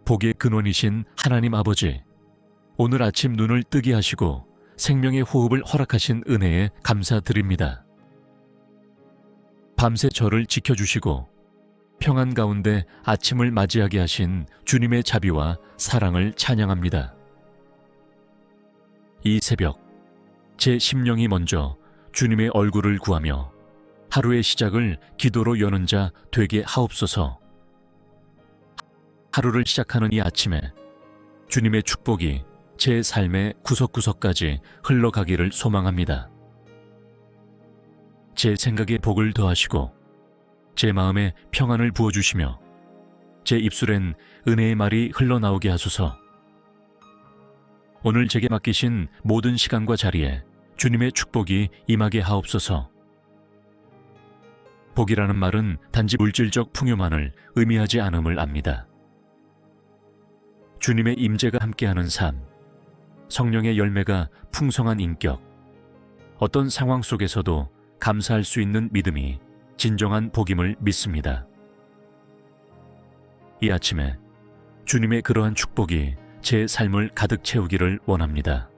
복의 근원이신 하나님 아버지, 오늘 아침 눈을 뜨게 하시고 생명의 호흡을 허락하신 은혜에 감사드립니다. 밤새 저를 지켜주시고 평안 가운데 아침을 맞이하게 하신 주님의 자비와 사랑을 찬양합니다. 이 새벽, 제 심령이 먼저 주님의 얼굴을 구하며 하루의 시작을 기도로 여는 자 되게 하옵소서. 하루를 시작하는 이 아침에 주님의 축복이 제 삶의 구석구석까지 흘러가기를 소망합니다. 제 생각에 복을 더하시고 제 마음에 평안을 부어주시며 제 입술엔 은혜의 말이 흘러나오게 하소서. 오늘 제게 맡기신 모든 시간과 자리에 주님의 축복이 임하게 하옵소서. 복이라는 말은 단지 물질적 풍요만을 의미하지 않음을 압니다. 주님의 임재가 함께하는 삶, 성령의 열매가 풍성한 인격, 어떤 상황 속에서도 감사할 수 있는 믿음이 진정한 복임을 믿습니다. 이 아침에 주님의 그러한 축복이 제 삶을 가득 채우기를 원합니다.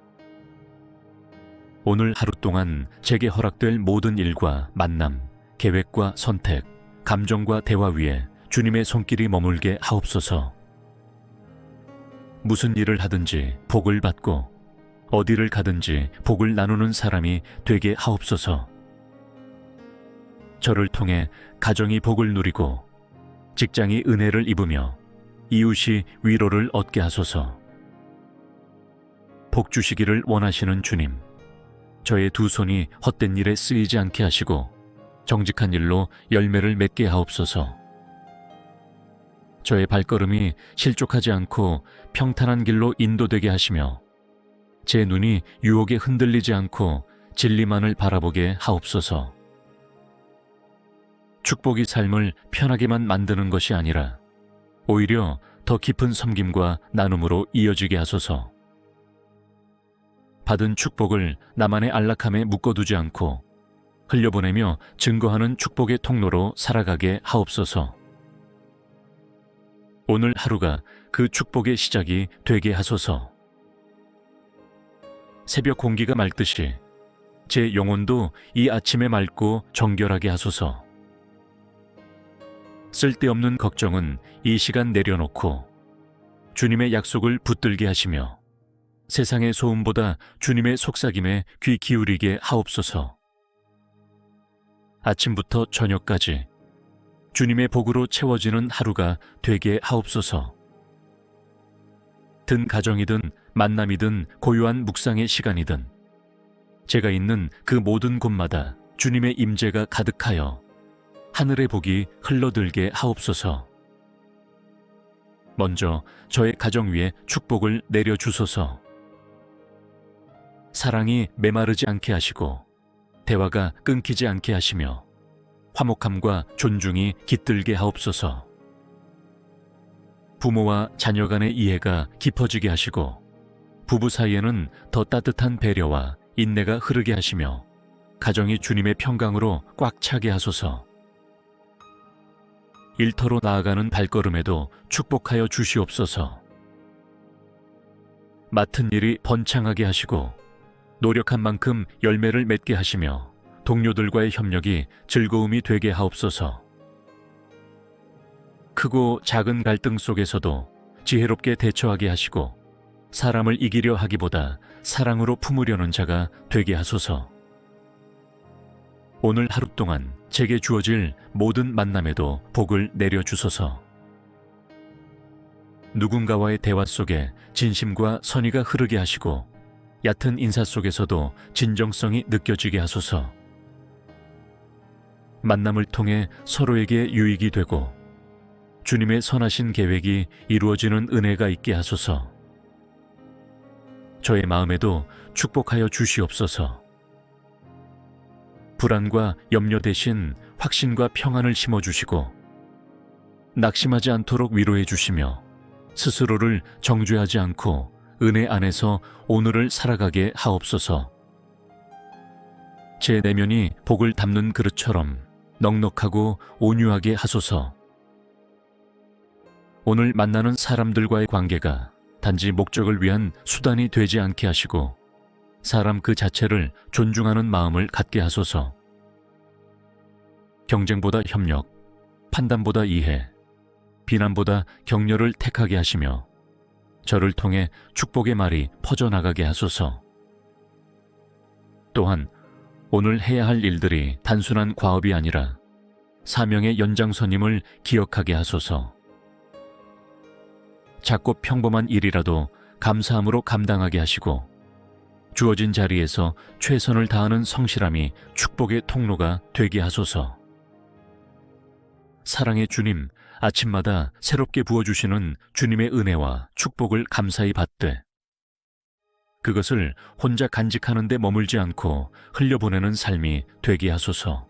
오늘 하루 동안 제게 허락될 모든 일과 만남, 계획과 선택, 감정과 대화 위에 주님의 손길이 머물게 하옵소서. 무슨 일을 하든지 복을 받고 어디를 가든지 복을 나누는 사람이 되게 하옵소서. 저를 통해 가정이 복을 누리고 직장이 은혜를 입으며 이웃이 위로를 얻게 하소서. 복 주시기를 원하시는 주님, 저의 두 손이 헛된 일에 쓰이지 않게 하시고 정직한 일로 열매를 맺게 하옵소서. 저의 발걸음이 실족하지 않고 평탄한 길로 인도되게 하시며 제 눈이 유혹에 흔들리지 않고 진리만을 바라보게 하옵소서. 축복이 삶을 편하게만 만드는 것이 아니라 오히려 더 깊은 섬김과 나눔으로 이어지게 하소서. 받은 축복을 나만의 안락함에 묶어두지 않고 흘려보내며 증거하는 축복의 통로로 살아가게 하옵소서. 오늘 하루가 그 축복의 시작이 되게 하소서. 새벽 공기가 맑듯이 제 영혼도 이 아침에 맑고 정결하게 하소서. 쓸데없는 걱정은 이 시간 내려놓고 주님의 약속을 붙들게 하시며 세상의 소음보다 주님의 속삭임에 귀 기울이게 하옵소서. 아침부터 저녁까지 주님의 복으로 채워지는 하루가 되게 하옵소서. 든 가정이든 만남이든 고요한 묵상의 시간이든 제가 있는 그 모든 곳마다 주님의 임재가 가득하여 하늘의 복이 흘러들게 하옵소서. 먼저 저의 가정 위에 축복을 내려주소서. 사랑이 메마르지 않게 하시고 대화가 끊기지 않게 하시며 화목함과 존중이 깃들게 하옵소서. 부모와 자녀 간의 이해가 깊어지게 하시고 부부 사이에는 더 따뜻한 배려와 인내가 흐르게 하시며 가정이 주님의 평강으로 꽉 차게 하소서. 일터로 나아가는 발걸음에도 축복하여 주시옵소서. 맡은 일이 번창하게 하시고 노력한 만큼 열매를 맺게 하시며 동료들과의 협력이 즐거움이 되게 하옵소서. 크고 작은 갈등 속에서도 지혜롭게 대처하게 하시고 사람을 이기려 하기보다 사랑으로 품으려는 자가 되게 하소서. 오늘 하루 동안 제게 주어질 모든 만남에도 복을 내려주소서. 누군가와의 대화 속에 진심과 선의가 흐르게 하시고 얕은 인사 속에서도 진정성이 느껴지게 하소서. 만남을 통해 서로에게 유익이 되고 주님의 선하신 계획이 이루어지는 은혜가 있게 하소서. 저의 마음에도 축복하여 주시옵소서. 불안과 염려 대신 확신과 평안을 심어주시고 낙심하지 않도록 위로해 주시며 스스로를 정죄하지 않고 은혜 안에서 오늘을 살아가게 하옵소서. 제 내면이 복을 담는 그릇처럼 넉넉하고 온유하게 하소서. 오늘 만나는 사람들과의 관계가 단지 목적을 위한 수단이 되지 않게 하시고 사람 그 자체를 존중하는 마음을 갖게 하소서. 경쟁보다 협력, 판단보다 이해, 비난보다 격려를 택하게 하시며 저를 통해 축복의 말이 퍼져나가게 하소서. 또한 오늘 해야 할 일들이 단순한 과업이 아니라 사명의 연장선임을 기억하게 하소서. 작고 평범한 일이라도 감사함으로 감당하게 하시고 주어진 자리에서 최선을 다하는 성실함이 축복의 통로가 되게 하소서. 사랑의 주님, 아침마다 새롭게 부어주시는 주님의 은혜와 축복을 감사히 받되 그것을 혼자 간직하는 데 머물지 않고 흘려보내는 삶이 되게 하소서.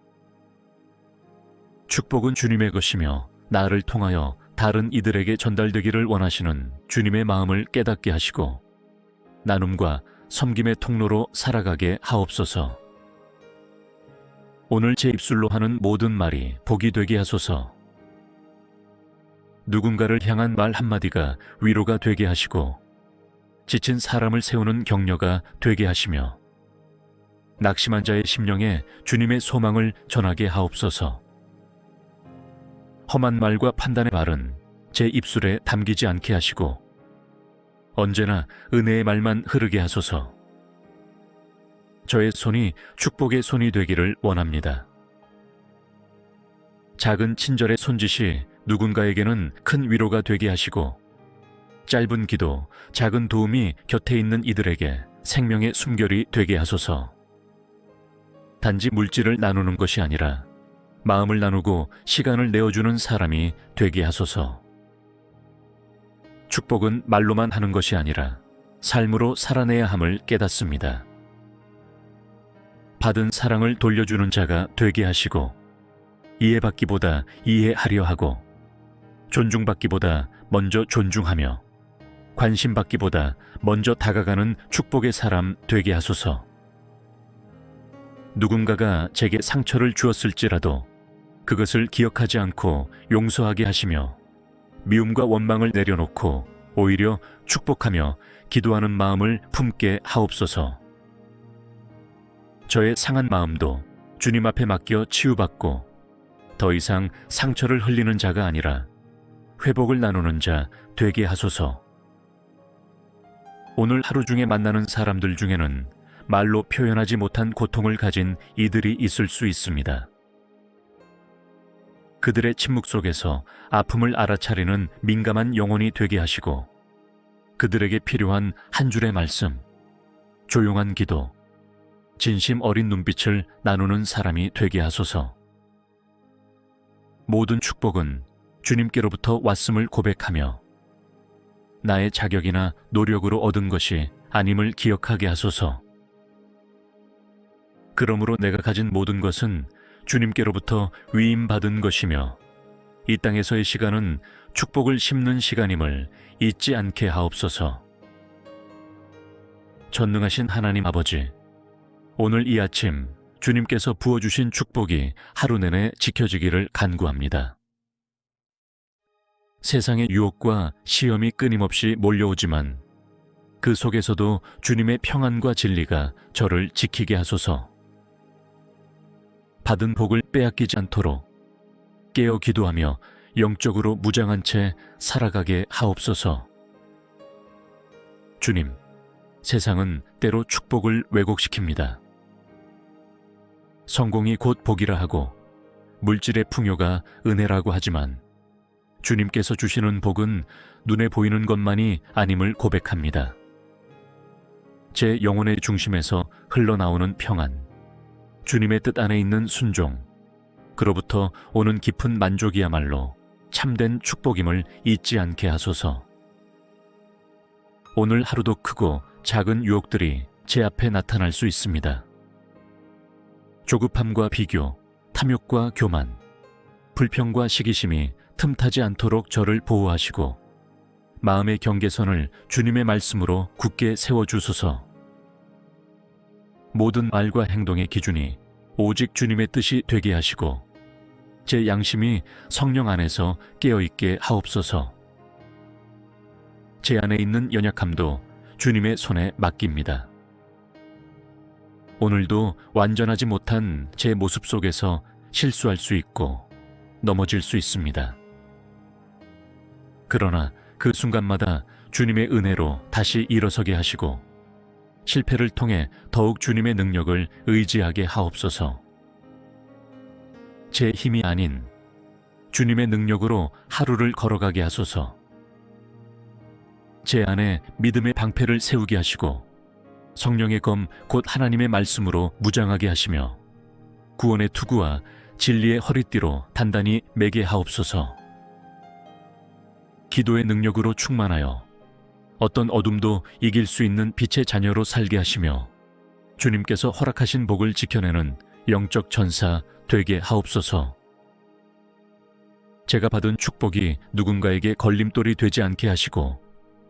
축복은 주님의 것이며 나를 통하여 다른 이들에게 전달되기를 원하시는 주님의 마음을 깨닫게 하시고 나눔과 섬김의 통로로 살아가게 하옵소서. 오늘 제 입술로 하는 모든 말이 복이 되게 하소서. 누군가를 향한 말 한마디가 위로가 되게 하시고 지친 사람을 세우는 격려가 되게 하시며 낙심한 자의 심령에 주님의 소망을 전하게 하옵소서. 험한 말과 판단의 말은 제 입술에 담기지 않게 하시고 언제나 은혜의 말만 흐르게 하소서. 저의 손이 축복의 손이 되기를 원합니다. 작은 친절의 손짓이 누군가에게는 큰 위로가 되게 하시고 짧은 기도, 작은 도움이 곁에 있는 이들에게 생명의 숨결이 되게 하소서. 단지 물질을 나누는 것이 아니라 마음을 나누고 시간을 내어주는 사람이 되게 하소서. 축복은 말로만 하는 것이 아니라 삶으로 살아내야 함을 깨닫습니다. 받은 사랑을 돌려주는 자가 되게 하시고 이해받기보다 이해하려 하고 존중받기보다 먼저 존중하며 관심받기보다 먼저 다가가는 축복의 사람 되게 하소서. 누군가가 제게 상처를 주었을지라도 그것을 기억하지 않고 용서하게 하시며 미움과 원망을 내려놓고 오히려 축복하며 기도하는 마음을 품게 하옵소서. 저의 상한 마음도 주님 앞에 맡겨 치유받고 더 이상 상처를 흘리는 자가 아니라 회복을 나누는 자 되게 하소서. 오늘 하루 중에 만나는 사람들 중에는 말로 표현하지 못한 고통을 가진 이들이 있을 수 있습니다. 그들의 침묵 속에서 아픔을 알아차리는 민감한 영혼이 되게 하시고 그들에게 필요한 한 줄의 말씀, 조용한 기도, 진심 어린 눈빛을 나누는 사람이 되게 하소서. 모든 축복은 주님께로부터 왔음을 고백하며 나의 자격이나 노력으로 얻은 것이 아님을 기억하게 하소서. 그러므로 내가 가진 모든 것은 주님께로부터 위임받은 것이며 이 땅에서의 시간은 축복을 심는 시간임을 잊지 않게 하옵소서. 전능하신 하나님 아버지, 오늘 이 아침 주님께서 부어주신 축복이 하루 내내 지켜지기를 간구합니다. 세상의 유혹과 시험이 끊임없이 몰려오지만 그 속에서도 주님의 평안과 진리가 저를 지키게 하소서. 받은 복을 빼앗기지 않도록 깨어 기도하며 영적으로 무장한 채 살아가게 하옵소서. 주님, 세상은 때로 축복을 왜곡시킵니다. 성공이 곧 복이라 하고 물질의 풍요가 은혜라고 하지만 주님께서 주시는 복은 눈에 보이는 것만이 아님을 고백합니다. 제 영혼의 중심에서 흘러나오는 평안, 주님의 뜻 안에 있는 순종, 그로부터 오는 깊은 만족이야말로 참된 축복임을 잊지 않게 하소서. 오늘 하루도 크고 작은 유혹들이 제 앞에 나타날 수 있습니다. 조급함과 비교, 탐욕과 교만, 불평과 시기심이 틈타지 않도록 저를 보호하시고 마음의 경계선을 주님의 말씀으로 굳게 세워주소서. 모든 말과 행동의 기준이 오직 주님의 뜻이 되게 하시고 제 양심이 성령 안에서 깨어있게 하옵소서. 제 안에 있는 연약함도 주님의 손에 맡깁니다. 오늘도 완전하지 못한 제 모습 속에서 실수할 수 있고 넘어질 수 있습니다. 그러나 그 순간마다 주님의 은혜로 다시 일어서게 하시고 실패를 통해 더욱 주님의 능력을 의지하게 하옵소서. 제 힘이 아닌 주님의 능력으로 하루를 걸어가게 하소서. 제 안에 믿음의 방패를 세우게 하시고 성령의 검 곧 하나님의 말씀으로 무장하게 하시며 구원의 투구와 진리의 허리띠로 단단히 매게 하옵소서. 기도의 능력으로 충만하여 어떤 어둠도 이길 수 있는 빛의 자녀로 살게 하시며 주님께서 허락하신 복을 지켜내는 영적 전사 되게 하옵소서. 제가 받은 축복이 누군가에게 걸림돌이 되지 않게 하시고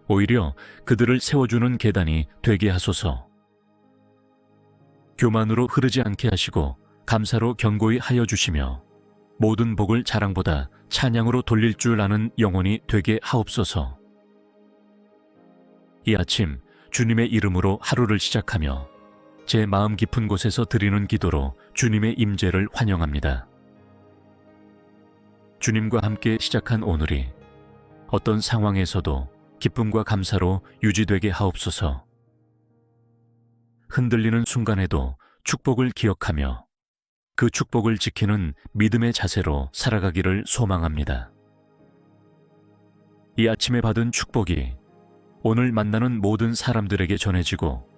오히려 그들을 세워주는 계단이 되게 하소서. 교만으로 흐르지 않게 하시고 감사로 견고히 하여 주시며 모든 복을 자랑보다 찬양으로 돌릴 줄 아는 영혼이 되게 하옵소서. 이 아침 주님의 이름으로 하루를 시작하며 제 마음 깊은 곳에서 드리는 기도로 주님의 임재를 환영합니다. 주님과 함께 시작한 오늘이 어떤 상황에서도 기쁨과 감사로 유지되게 하옵소서. 흔들리는 순간에도 축복을 기억하며 그 축복을 지키는 믿음의 자세로 살아가기를 소망합니다. 이 아침에 받은 축복이 오늘 만나는 모든 사람들에게 전해지고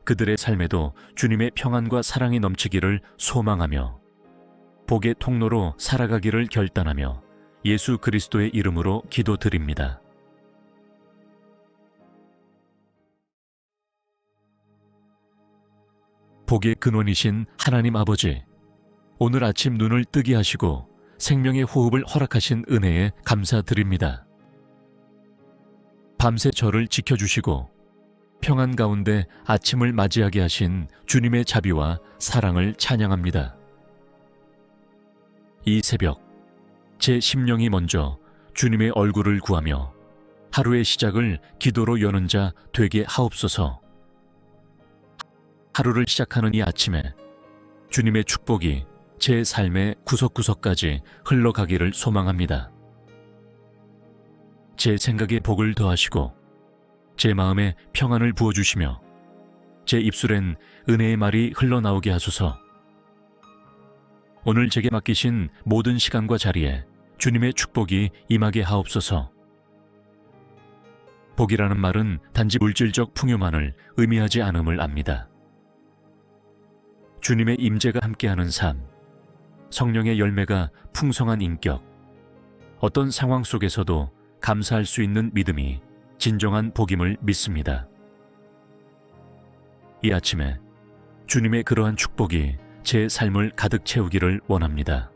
그들의 삶에도 주님의 평안과 사랑이 넘치기를 소망하며 복의 통로로 살아가기를 결단하며 예수 그리스도의 이름으로 기도드립니다. 복의 근원이신 하나님 아버지, 오늘 아침 눈을 뜨게 하시고 생명의 호흡을 허락하신 은혜에 감사드립니다. 밤새 저를 지켜주시고 평안 가운데 아침을 맞이하게 하신 주님의 자비와 사랑을 찬양합니다. 이 새벽 제 심령이 먼저 주님의 얼굴을 구하며 하루의 시작을 기도로 여는 자 되게 하옵소서. 하루를 시작하는 이 아침에 주님의 축복이 제 삶의 구석구석까지 흘러가기를 소망합니다. 제 생각에 복을 더하시고 제 마음에 평안을 부어주시며 제 입술엔 은혜의 말이 흘러나오게 하소서. 오늘 제게 맡기신 모든 시간과 자리에 주님의 축복이 임하게 하옵소서. 복이라는 말은 단지 물질적 풍요만을 의미하지 않음을 압니다. 주님의 임재가 함께하는 삶, 성령의 열매가 풍성한 인격, 어떤 상황 속에서도 감사할 수 있는 믿음이 진정한 복임을 믿습니다. 이 아침에 주님의 그러한 축복이 제 삶을 가득 채우기를 원합니다.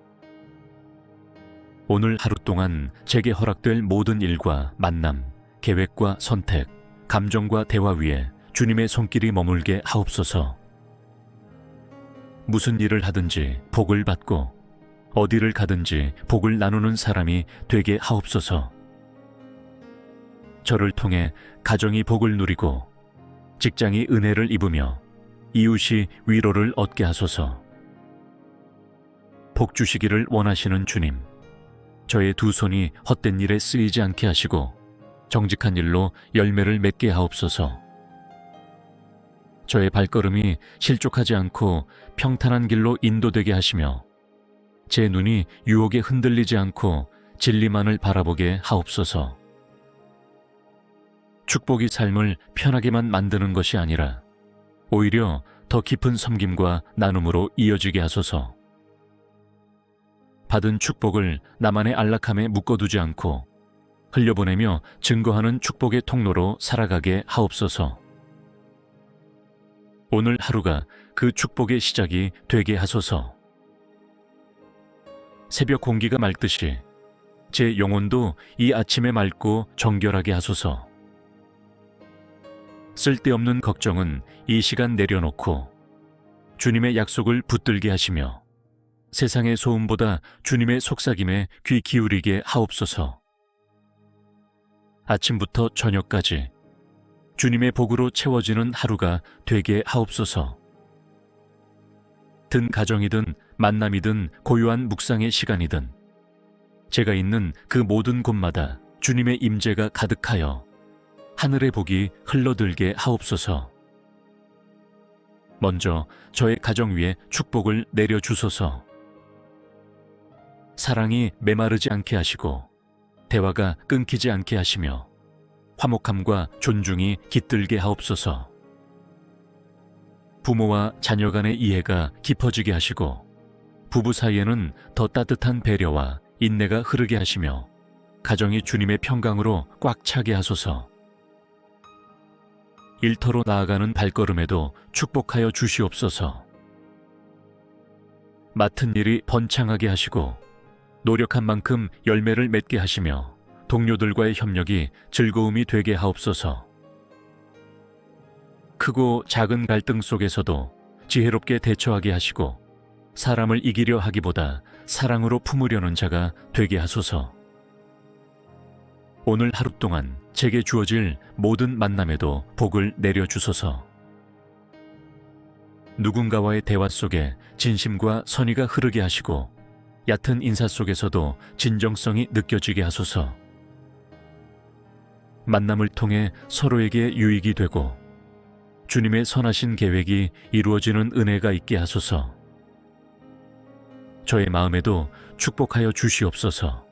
오늘 하루 동안 제게 허락될 모든 일과 만남, 계획과 선택, 감정과 대화 위에 주님의 손길이 머물게 하옵소서. 무슨 일을 하든지 복을 받고 어디를 가든지 복을 나누는 사람이 되게 하옵소서. 저를 통해 가정이 복을 누리고 직장이 은혜를 입으며 이웃이 위로를 얻게 하소서. 복 주시기를 원하시는 주님, 저의 두 손이 헛된 일에 쓰이지 않게 하시고 정직한 일로 열매를 맺게 하옵소서. 저의 발걸음이 실족하지 않고 평탄한 길로 인도되게 하시며 제 눈이 유혹에 흔들리지 않고 진리만을 바라보게 하옵소서. 축복이 삶을 편하게만 만드는 것이 아니라 오히려 더 깊은 섬김과 나눔으로 이어지게 하소서. 받은 축복을 나만의 안락함에 묶어두지 않고 흘려보내며 증거하는 축복의 통로로 살아가게 하옵소서. 오늘 하루가 그 축복의 시작이 되게 하소서. 새벽 공기가 맑듯이 제 영혼도 이 아침에 맑고 정결하게 하소서. 쓸데없는 걱정은 이 시간 내려놓고 주님의 약속을 붙들게 하시며 세상의 소음보다 주님의 속삭임에 귀 기울이게 하옵소서. 아침부터 저녁까지 주님의 복으로 채워지는 하루가 되게 하옵소서. 든 가정이든 만남이든 고요한 묵상의 시간이든 제가 있는 그 모든 곳마다 주님의 임재가 가득하여 하늘의 복이 흘러들게 하옵소서. 먼저 저의 가정 위에 축복을 내려주소서. 사랑이 메마르지 않게 하시고 대화가 끊기지 않게 하시며 화목함과 존중이 깃들게 하옵소서. 부모와 자녀 간의 이해가 깊어지게 하시고 부부 사이에는 더 따뜻한 배려와 인내가 흐르게 하시며 가정이 주님의 평강으로 꽉 차게 하소서. 일터로 나아가는 발걸음에도 축복하여 주시옵소서. 맡은 일이 번창하게 하시고 노력한 만큼 열매를 맺게 하시며 동료들과의 협력이 즐거움이 되게 하옵소서. 크고 작은 갈등 속에서도 지혜롭게 대처하게 하시고 사람을 이기려 하기보다 사랑으로 품으려는 자가 되게 하소서. 오늘 하루 동안 제게 주어질 모든 만남에도 복을 내려주소서. 누군가와의 대화 속에 진심과 선의가 흐르게 하시고 얕은 인사 속에서도 진정성이 느껴지게 하소서. 만남을 통해 서로에게 유익이 되고 주님의 선하신 계획이 이루어지는 은혜가 있게 하소서. 저의 마음에도 축복하여 주시옵소서.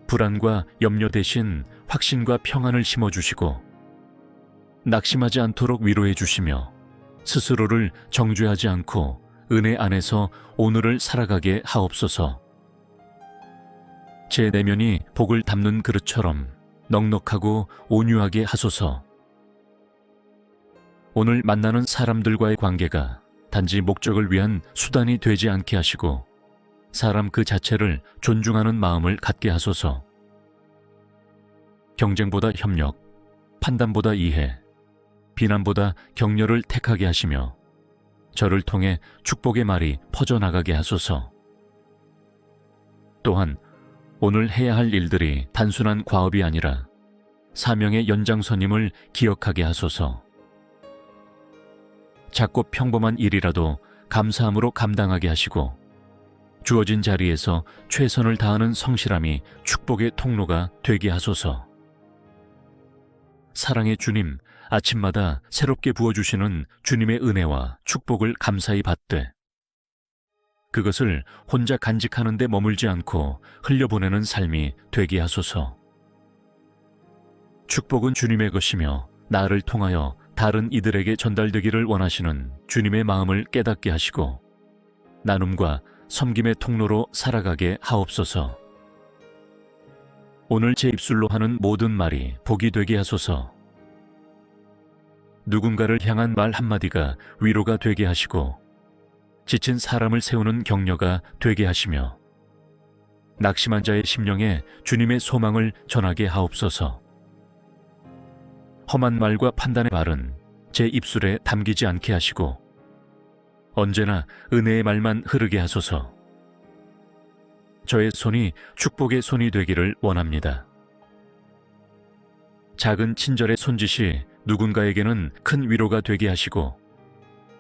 불안과 염려 대신 확신과 평안을 심어주시고 낙심하지 않도록 위로해 주시며 스스로를 정죄하지 않고 은혜 안에서 오늘을 살아가게 하옵소서. 제 내면이 복을 담는 그릇처럼 넉넉하고 온유하게 하소서. 오늘 만나는 사람들과의 관계가 단지 목적을 위한 수단이 되지 않게 하시고 사람 그 자체를 존중하는 마음을 갖게 하소서. 경쟁보다 협력, 판단보다 이해, 비난보다 격려를 택하게 하시며 저를 통해 축복의 말이 퍼져나가게 하소서. 또한 오늘 해야 할 일들이 단순한 과업이 아니라 사명의 연장선임을 기억하게 하소서. 작고 평범한 일이라도 감사함으로 감당하게 하시고 주어진 자리에서 최선을 다하는 성실함이 축복의 통로가 되게 하소서. 사랑의 주님, 아침마다 새롭게 부어주시는 주님의 은혜와 축복을 감사히 받되 그것을 혼자 간직하는 데 머물지 않고 흘려보내는 삶이 되게 하소서. 축복은 주님의 것이며 나를 통하여 다른 이들에게 전달되기를 원하시는 주님의 마음을 깨닫게 하시고 나눔과 섬김의 통로로 살아가게 하옵소서. 오늘 제 입술로 하는 모든 말이 복이 되게 하소서. 누군가를 향한 말 한마디가 위로가 되게 하시고 지친 사람을 세우는 격려가 되게 하시며 낙심한 자의 심령에 주님의 소망을 전하게 하옵소서. 험한 말과 판단의 말은 제 입술에 담기지 않게 하시고 언제나 은혜의 말만 흐르게 하소서. 저의 손이 축복의 손이 되기를 원합니다. 작은 친절의 손짓이 누군가에게는 큰 위로가 되게 하시고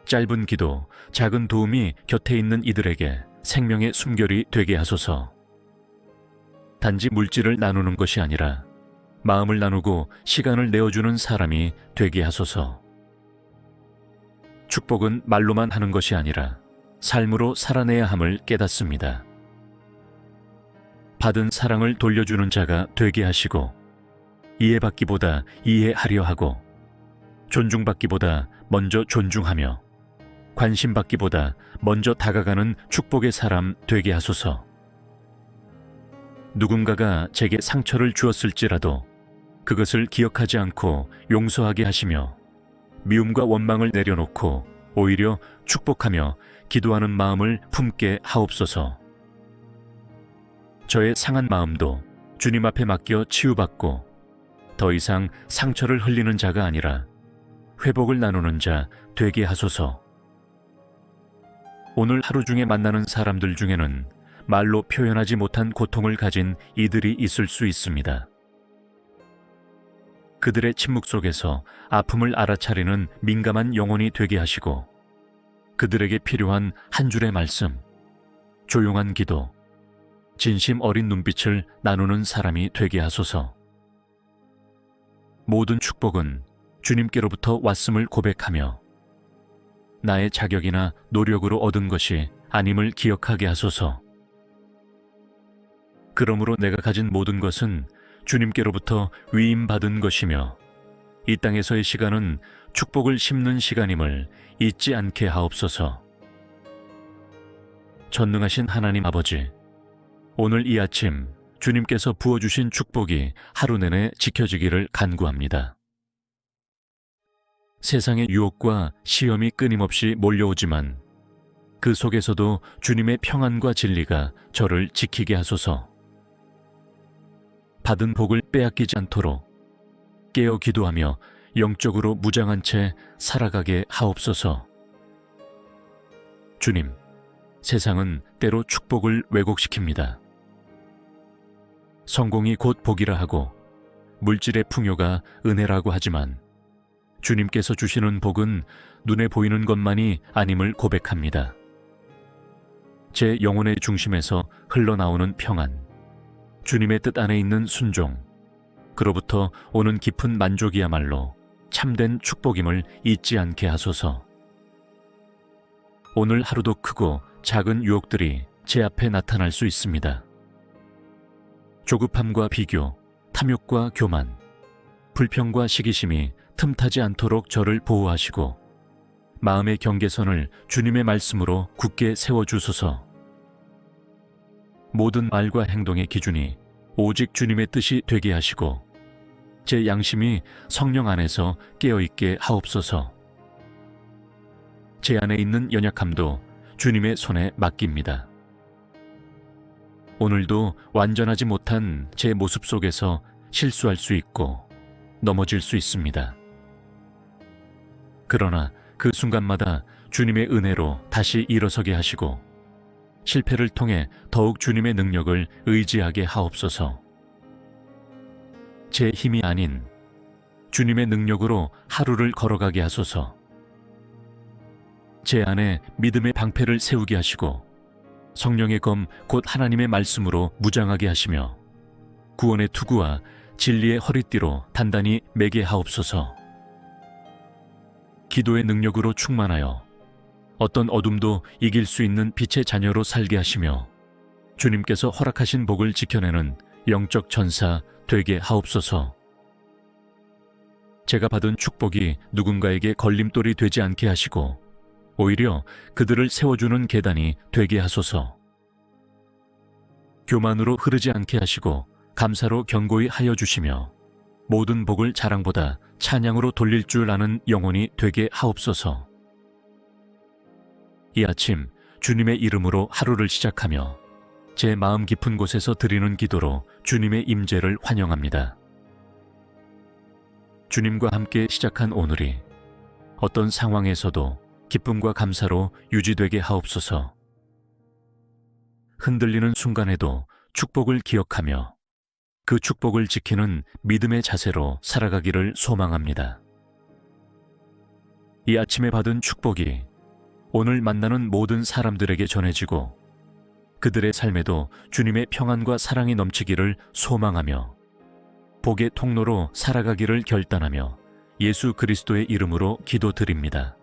짧은 기도, 작은 도움이 곁에 있는 이들에게 생명의 숨결이 되게 하소서. 단지 물질을 나누는 것이 아니라 마음을 나누고 시간을 내어주는 사람이 되게 하소서. 축복은 말로만 하는 것이 아니라 삶으로 살아내야 함을 깨닫습니다. 받은 사랑을 돌려주는 자가 되게 하시고 이해받기보다 이해하려 하고 존중받기보다 먼저 존중하며 관심받기보다 먼저 다가가는 축복의 사람 되게 하소서. 누군가가 제게 상처를 주었을지라도 그것을 기억하지 않고 용서하게 하시며 미움과 원망을 내려놓고 오히려 축복하며 기도하는 마음을 품게 하옵소서. 저의 상한 마음도 주님 앞에 맡겨 치유받고 더 이상 상처를 흘리는 자가 아니라 회복을 나누는 자 되게 하소서. 오늘 하루 중에 만나는 사람들 중에는 말로 표현하지 못한 고통을 가진 이들이 있을 수 있습니다. 그들의 침묵 속에서 아픔을 알아차리는 민감한 영혼이 되게 하시고 그들에게 필요한 한 줄의 말씀, 조용한 기도, 진심 어린 눈빛을 나누는 사람이 되게 하소서. 모든 축복은 주님께로부터 왔음을 고백하며 나의 자격이나 노력으로 얻은 것이 아님을 기억하게 하소서. 그러므로 내가 가진 모든 것은 주님께로부터 위임받은 것이며 이 땅에서의 시간은 축복을 심는 시간임을 잊지 않게 하옵소서. 전능하신 하나님 아버지, 오늘 이 아침 주님께서 부어주신 축복이 하루 내내 지켜지기를 간구합니다. 세상의 유혹과 시험이 끊임없이 몰려오지만 그 속에서도 주님의 평안과 진리가 저를 지키게 하소서. 받은 복을 빼앗기지 않도록 깨어 기도하며 영적으로 무장한 채 살아가게 하옵소서. 주님, 세상은 때로 축복을 왜곡시킵니다. 성공이 곧 복이라 하고 물질의 풍요가 은혜라고 하지만 주님께서 주시는 복은 눈에 보이는 것만이 아님을 고백합니다. 제 영혼의 중심에서 흘러나오는 평안, 주님의 뜻 안에 있는 순종, 그로부터 오는 깊은 만족이야말로 참된 축복임을 잊지 않게 하소서. 오늘 하루도 크고 작은 유혹들이 제 앞에 나타날 수 있습니다. 조급함과 비교, 탐욕과 교만, 불평과 시기심이 틈타지 않도록 저를 보호하시고 마음의 경계선을 주님의 말씀으로 굳게 세워주소서. 모든 말과 행동의 기준이 오직 주님의 뜻이 되게 하시고 제 양심이 성령 안에서 깨어있게 하옵소서. 제 안에 있는 연약함도 주님의 손에 맡깁니다. 오늘도 완전하지 못한 제 모습 속에서 실수할 수 있고 넘어질 수 있습니다. 그러나 그 순간마다 주님의 은혜로 다시 일어서게 하시고 실패를 통해 더욱 주님의 능력을 의지하게 하옵소서. 제 힘이 아닌 주님의 능력으로 하루를 걸어가게 하소서. 제 안에 믿음의 방패를 세우게 하시고 성령의 검 곧 하나님의 말씀으로 무장하게 하시며 구원의 투구와 진리의 허리띠로 단단히 매게 하옵소서. 기도의 능력으로 충만하여 어떤 어둠도 이길 수 있는 빛의 자녀로 살게 하시며 주님께서 허락하신 복을 지켜내는 영적 전사 되게 하옵소서. 제가 받은 축복이 누군가에게 걸림돌이 되지 않게 하시고 오히려 그들을 세워주는 계단이 되게 하소서. 교만으로 흐르지 않게 하시고 감사로 견고히 하여 주시며 모든 복을 자랑보다 찬양으로 돌릴 줄 아는 영혼이 되게 하옵소서. 이 아침 주님의 이름으로 하루를 시작하며 제 마음 깊은 곳에서 드리는 기도로 주님의 임재를 환영합니다. 주님과 함께 시작한 오늘이 어떤 상황에서도 기쁨과 감사로 유지되게 하옵소서. 흔들리는 순간에도 축복을 기억하며 그 축복을 지키는 믿음의 자세로 살아가기를 소망합니다. 이 아침에 받은 축복이 오늘 만나는 모든 사람들에게 전해지고 그들의 삶에도 주님의 평안과 사랑이 넘치기를 소망하며 복의 통로로 살아가기를 결단하며 예수 그리스도의 이름으로 기도드립니다.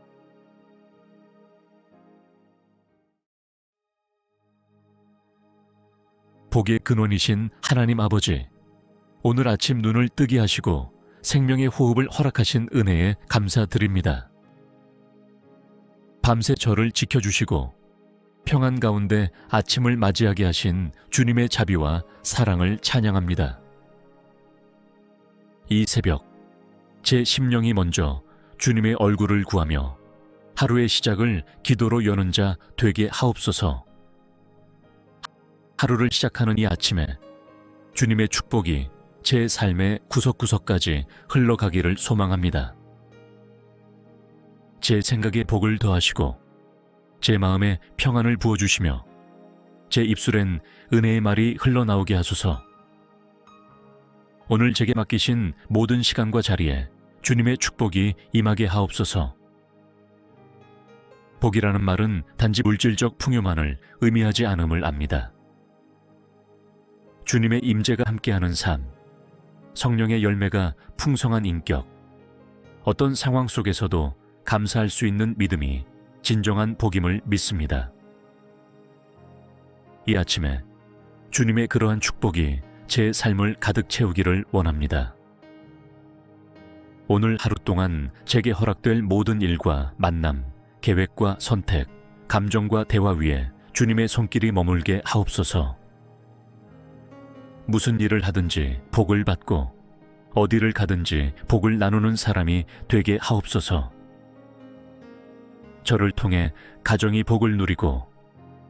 복의 근원이신 하나님 아버지, 오늘 아침 눈을 뜨게 하시고 생명의 호흡을 허락하신 은혜에 감사드립니다. 밤새 저를 지켜주시고 평안 가운데 아침을 맞이하게 하신 주님의 자비와 사랑을 찬양합니다. 이 새벽 제 심령이 먼저 주님의 얼굴을 구하며 하루의 시작을 기도로 여는 자 되게 하옵소서. 하루를 시작하는 이 아침에 주님의 축복이 제 삶의 구석구석까지 흘러가기를 소망합니다. 제 생각에 복을 더하시고 제 마음에 평안을 부어주시며 제 입술엔 은혜의 말이 흘러나오게 하소서. 오늘 제게 맡기신 모든 시간과 자리에 주님의 축복이 임하게 하옵소서. 복이라는 말은 단지 물질적 풍요만을 의미하지 않음을 압니다. 주님의 임재가 함께하는 삶, 성령의 열매가 풍성한 인격, 어떤 상황 속에서도 감사할 수 있는 믿음이 진정한 복임을 믿습니다. 이 아침에 주님의 그러한 축복이 제 삶을 가득 채우기를 원합니다. 오늘 하루 동안 제게 허락될 모든 일과 만남, 계획과 선택, 감정과 대화 위에 주님의 손길이 머물게 하옵소서. 무슨 일을 하든지 복을 받고 어디를 가든지 복을 나누는 사람이 되게 하옵소서. 저를 통해 가정이 복을 누리고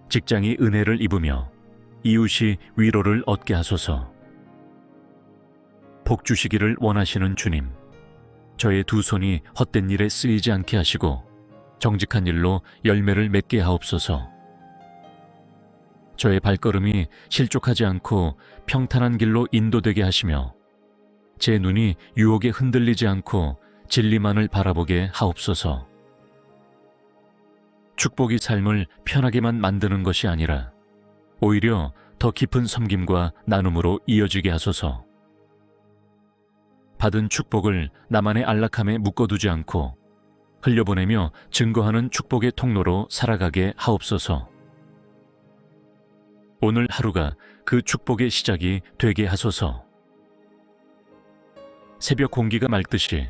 직장이 은혜를 입으며 이웃이 위로를 얻게 하소서. 복 주시기를 원하시는 주님, 저의 두 손이 헛된 일에 쓰이지 않게 하시고 정직한 일로 열매를 맺게 하옵소서. 저의 발걸음이 실족하지 않고 평탄한 길로 인도되게 하시며 제 눈이 유혹에 흔들리지 않고 진리만을 바라보게 하옵소서. 축복이 삶을 편하게만 만드는 것이 아니라 오히려 더 깊은 섬김과 나눔으로 이어지게 하소서. 받은 축복을 나만의 안락함에 묶어두지 않고 흘려보내며 증거하는 축복의 통로로 살아가게 하옵소서. 오늘 하루가 그 축복의 시작이 되게 하소서. 새벽 공기가 맑듯이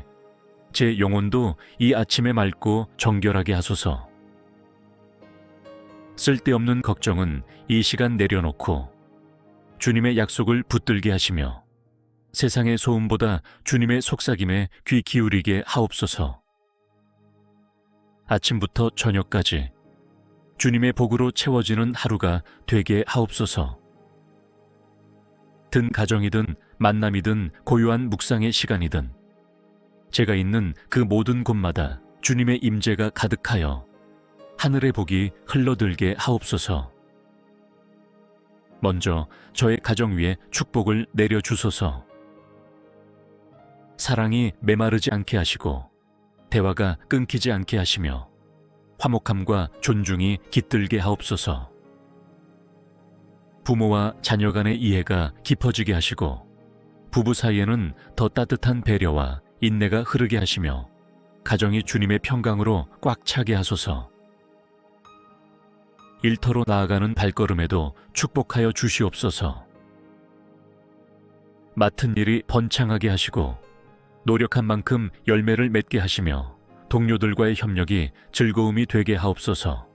제 영혼도 이 아침에 맑고 정결하게 하소서. 쓸데없는 걱정은 이 시간 내려놓고 주님의 약속을 붙들게 하시며 세상의 소음보다 주님의 속삭임에 귀 기울이게 하옵소서. 아침부터 저녁까지 주님의 복으로 채워지는 하루가 되게 하옵소서. 든 가정이든 만남이든 고요한 묵상의 시간이든 제가 있는 그 모든 곳마다 주님의 임재가 가득하여 하늘의 복이 흘러들게 하옵소서. 먼저 저의 가정 위에 축복을 내려주소서. 사랑이 메마르지 않게 하시고 대화가 끊기지 않게 하시며 화목함과 존중이 깃들게 하옵소서. 부모와 자녀 간의 이해가 깊어지게 하시고 부부 사이에는 더 따뜻한 배려와 인내가 흐르게 하시며 가정이 주님의 평강으로 꽉 차게 하소서. 일터로 나아가는 발걸음에도 축복하여 주시옵소서. 맡은 일이 번창하게 하시고 노력한 만큼 열매를 맺게 하시며 동료들과의 협력이 즐거움이 되게 하옵소서.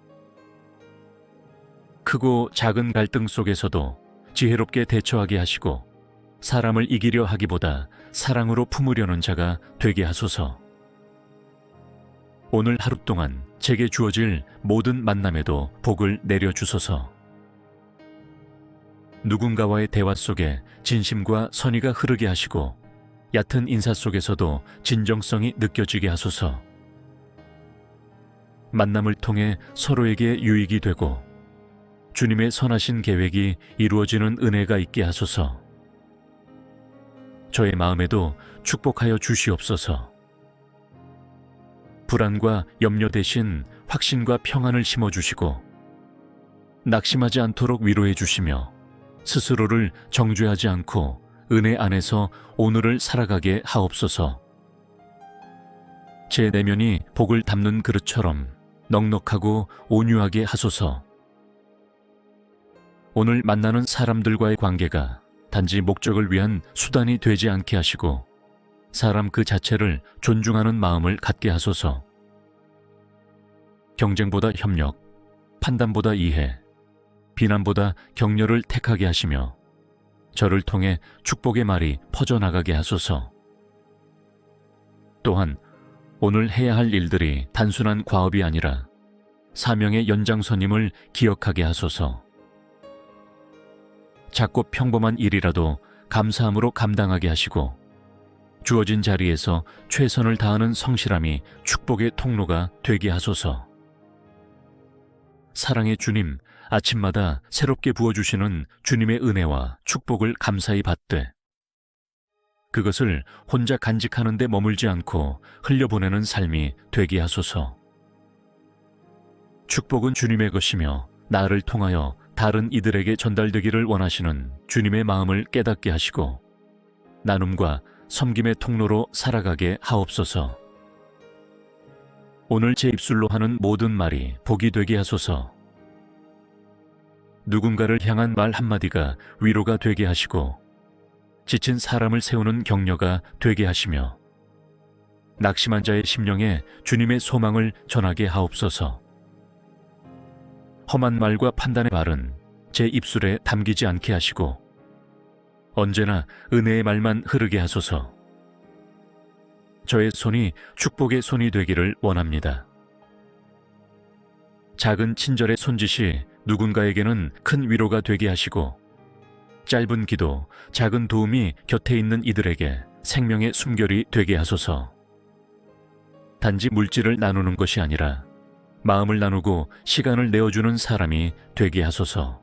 크고 작은 갈등 속에서도 지혜롭게 대처하게 하시고 사람을 이기려 하기보다 사랑으로 품으려는 자가 되게 하소서. 오늘 하루 동안 제게 주어질 모든 만남에도 복을 내려주소서. 누군가와의 대화 속에 진심과 선의가 흐르게 하시고 얕은 인사 속에서도 진정성이 느껴지게 하소서. 만남을 통해 서로에게 유익이 되고 주님의 선하신 계획이 이루어지는 은혜가 있게 하소서. 저의 마음에도 축복하여 주시옵소서. 불안과 염려 대신 확신과 평안을 심어주시고 낙심하지 않도록 위로해 주시며 스스로를 정죄하지 않고 은혜 안에서 오늘을 살아가게 하옵소서. 제 내면이 복을 담는 그릇처럼 넉넉하고 온유하게 하소서. 오늘 만나는 사람들과의 관계가 단지 목적을 위한 수단이 되지 않게 하시고 사람 그 자체를 존중하는 마음을 갖게 하소서. 경쟁보다 협력, 판단보다 이해, 비난보다 격려를 택하게 하시며 저를 통해 축복의 말이 퍼져나가게 하소서. 또한 오늘 해야 할 일들이 단순한 과업이 아니라 사명의 연장선임을 기억하게 하소서. 작고 평범한 일이라도 감사함으로 감당하게 하시고 주어진 자리에서 최선을 다하는 성실함이 축복의 통로가 되게 하소서. 사랑의 주님, 아침마다 새롭게 부어주시는 주님의 은혜와 축복을 감사히 받되 그것을 혼자 간직하는 데 머물지 않고 흘려보내는 삶이 되게 하소서. 축복은 주님의 것이며 나를 통하여 다른 이들에게 전달되기를 원하시는 주님의 마음을 깨닫게 하시고 나눔과 섬김의 통로로 살아가게 하옵소서. 오늘 제 입술로 하는 모든 말이 복이 되게 하소서. 누군가를 향한 말 한마디가 위로가 되게 하시고 지친 사람을 세우는 격려가 되게 하시며 낙심한 자의 심령에 주님의 소망을 전하게 하옵소서. 험한 말과 판단의 말은 제 입술에 담기지 않게 하시고 언제나 은혜의 말만 흐르게 하소서. 저의 손이 축복의 손이 되기를 원합니다. 작은 친절의 손짓이 누군가에게는 큰 위로가 되게 하시고 짧은 기도, 작은 도움이 곁에 있는 이들에게 생명의 숨결이 되게 하소서. 단지 물질을 나누는 것이 아니라 마음을 나누고 시간을 내어주는 사람이 되게 하소서.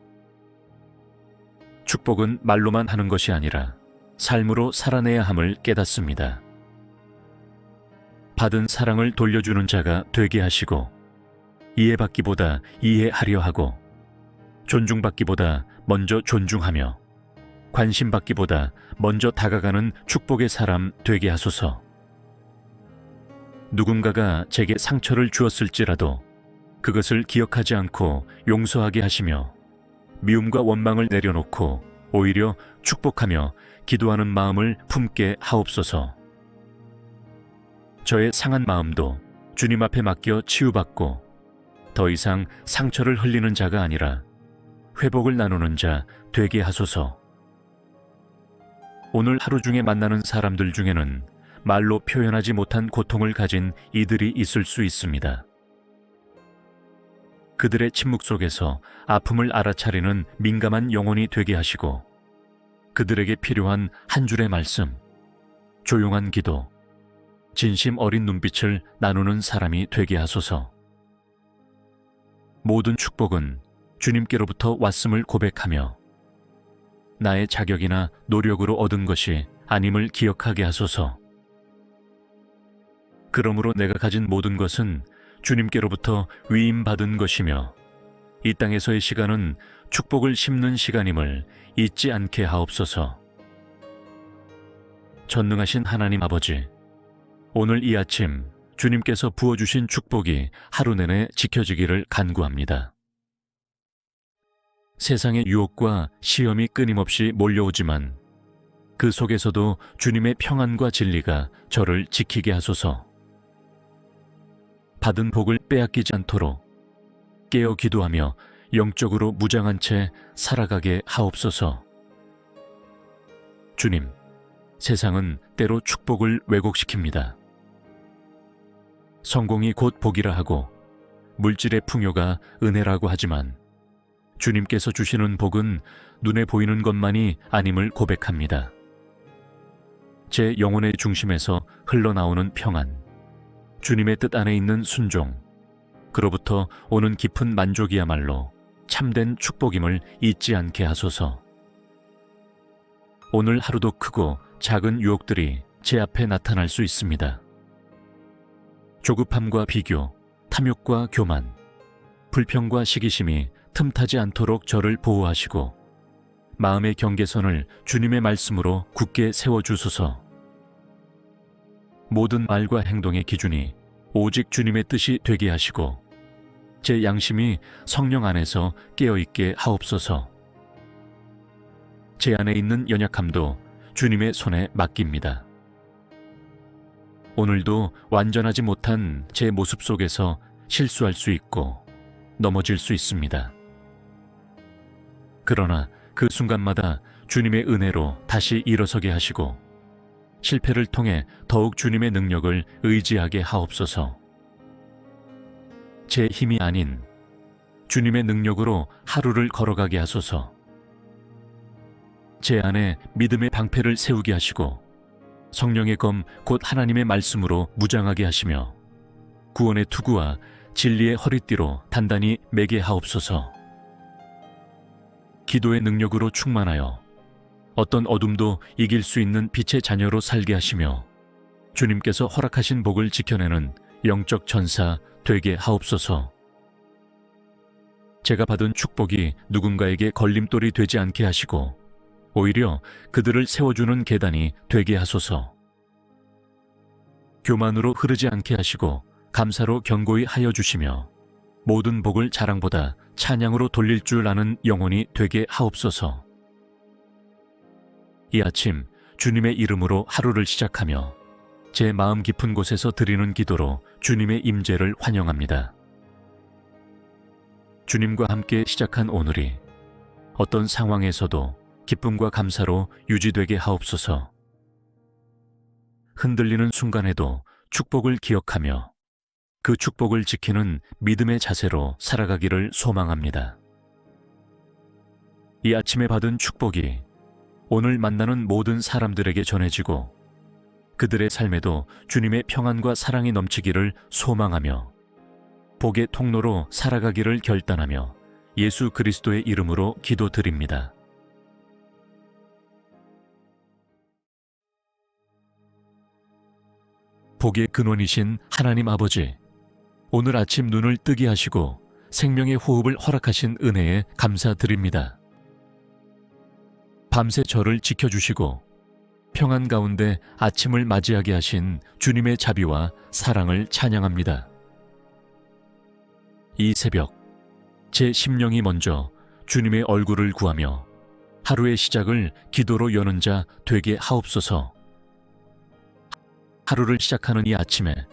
축복은 말로만 하는 것이 아니라 삶으로 살아내야 함을 깨닫습니다. 받은 사랑을 돌려주는 자가 되게 하시고 이해받기보다 이해하려 하고 존중받기보다 먼저 존중하며 관심받기보다 먼저 다가가는 축복의 사람 되게 하소서. 누군가가 제게 상처를 주었을지라도 그것을 기억하지 않고 용서하게 하시며 미움과 원망을 내려놓고 오히려 축복하며 기도하는 마음을 품게 하옵소서. 저의 상한 마음도 주님 앞에 맡겨 치유받고 더 이상 상처를 흘리는 자가 아니라 회복을 나누는 자 되게 하소서. 오늘 하루 중에 만나는 사람들 중에는 말로 표현하지 못한 고통을 가진 이들이 있을 수 있습니다. 그들의 침묵 속에서 아픔을 알아차리는 민감한 영혼이 되게 하시고 그들에게 필요한 한 줄의 말씀, 조용한 기도, 진심 어린 눈빛을 나누는 사람이 되게 하소서. 모든 축복은 주님께로부터 왔음을 고백하며 나의 자격이나 노력으로 얻은 것이 아님을 기억하게 하소서. 그러므로 내가 가진 모든 것은 주님께로부터 위임받은 것이며 이 땅에서의 시간은 축복을 심는 시간임을 잊지 않게 하옵소서. 전능하신 하나님 아버지, 오늘 이 아침 주님께서 부어주신 축복이 하루 내내 지켜지기를 간구합니다. 세상의 유혹과 시험이 끊임없이 몰려오지만 그 속에서도 주님의 평안과 진리가 저를 지키게 하소서. 받은 복을 빼앗기지 않도록 깨어 기도하며 영적으로 무장한 채 살아가게 하옵소서. 주님, 세상은 때로 축복을 왜곡시킵니다. 성공이 곧 복이라 하고 물질의 풍요가 은혜라고 하지만 주님께서 주시는 복은 눈에 보이는 것만이 아님을 고백합니다. 제 영혼의 중심에서 흘러나오는 평안, 주님의 뜻 안에 있는 순종, 그로부터 오는 깊은 만족이야말로 참된 축복임을 잊지 않게 하소서. 오늘 하루도 크고 작은 유혹들이 제 앞에 나타날 수 있습니다. 조급함과 비교, 탐욕과 교만, 불평과 시기심이 틈타지 않도록 저를 보호하시고 마음의 경계선을 주님의 말씀으로 굳게 세워주소서. 모든 말과 행동의 기준이 오직 주님의 뜻이 되게 하시고 제 양심이 성령 안에서 깨어있게 하옵소서. 제 안에 있는 연약함도 주님의 손에 맡깁니다. 오늘도 완전하지 못한 제 모습 속에서 실수할 수 있고 넘어질 수 있습니다. 그러나 그 순간마다 주님의 은혜로 다시 일어서게 하시고 실패를 통해 더욱 주님의 능력을 의지하게 하옵소서. 제 힘이 아닌 주님의 능력으로 하루를 걸어가게 하소서. 제 안에 믿음의 방패를 세우게 하시고 성령의 검 곧 하나님의 말씀으로 무장하게 하시며 구원의 투구와 진리의 허리띠로 단단히 매게 하옵소서. 기도의 능력으로 충만하여 어떤 어둠도 이길 수 있는 빛의 자녀로 살게 하시며 주님께서 허락하신 복을 지켜내는 영적 전사 되게 하옵소서. 제가 받은 축복이 누군가에게 걸림돌이 되지 않게 하시고 오히려 그들을 세워주는 계단이 되게 하소서. 교만으로 흐르지 않게 하시고 감사로 견고히 하여 주시며 모든 복을 자랑보다 찬양으로 돌릴 줄 아는 영혼이 되게 하옵소서. 이 아침 주님의 이름으로 하루를 시작하며 제 마음 깊은 곳에서 드리는 기도로 주님의 임재를 환영합니다. 주님과 함께 시작한 오늘이 어떤 상황에서도 기쁨과 감사로 유지되게 하옵소서. 흔들리는 순간에도 축복을 기억하며 그 축복을 지키는 믿음의 자세로 살아가기를 소망합니다. 이 아침에 받은 축복이 오늘 만나는 모든 사람들에게 전해지고 그들의 삶에도 주님의 평안과 사랑이 넘치기를 소망하며 복의 통로로 살아가기를 결단하며 예수 그리스도의 이름으로 기도드립니다. 복의 근원이신 하나님 아버지, 오늘 아침 눈을 뜨게 하시고 생명의 호흡을 허락하신 은혜에 감사드립니다. 밤새 저를 지켜주시고 평안 가운데 아침을 맞이하게 하신 주님의 자비와 사랑을 찬양합니다. 이 새벽 제 심령이 먼저 주님의 얼굴을 구하며 하루의 시작을 기도로 여는 자 되게 하옵소서. 하루를 시작하는 이 아침에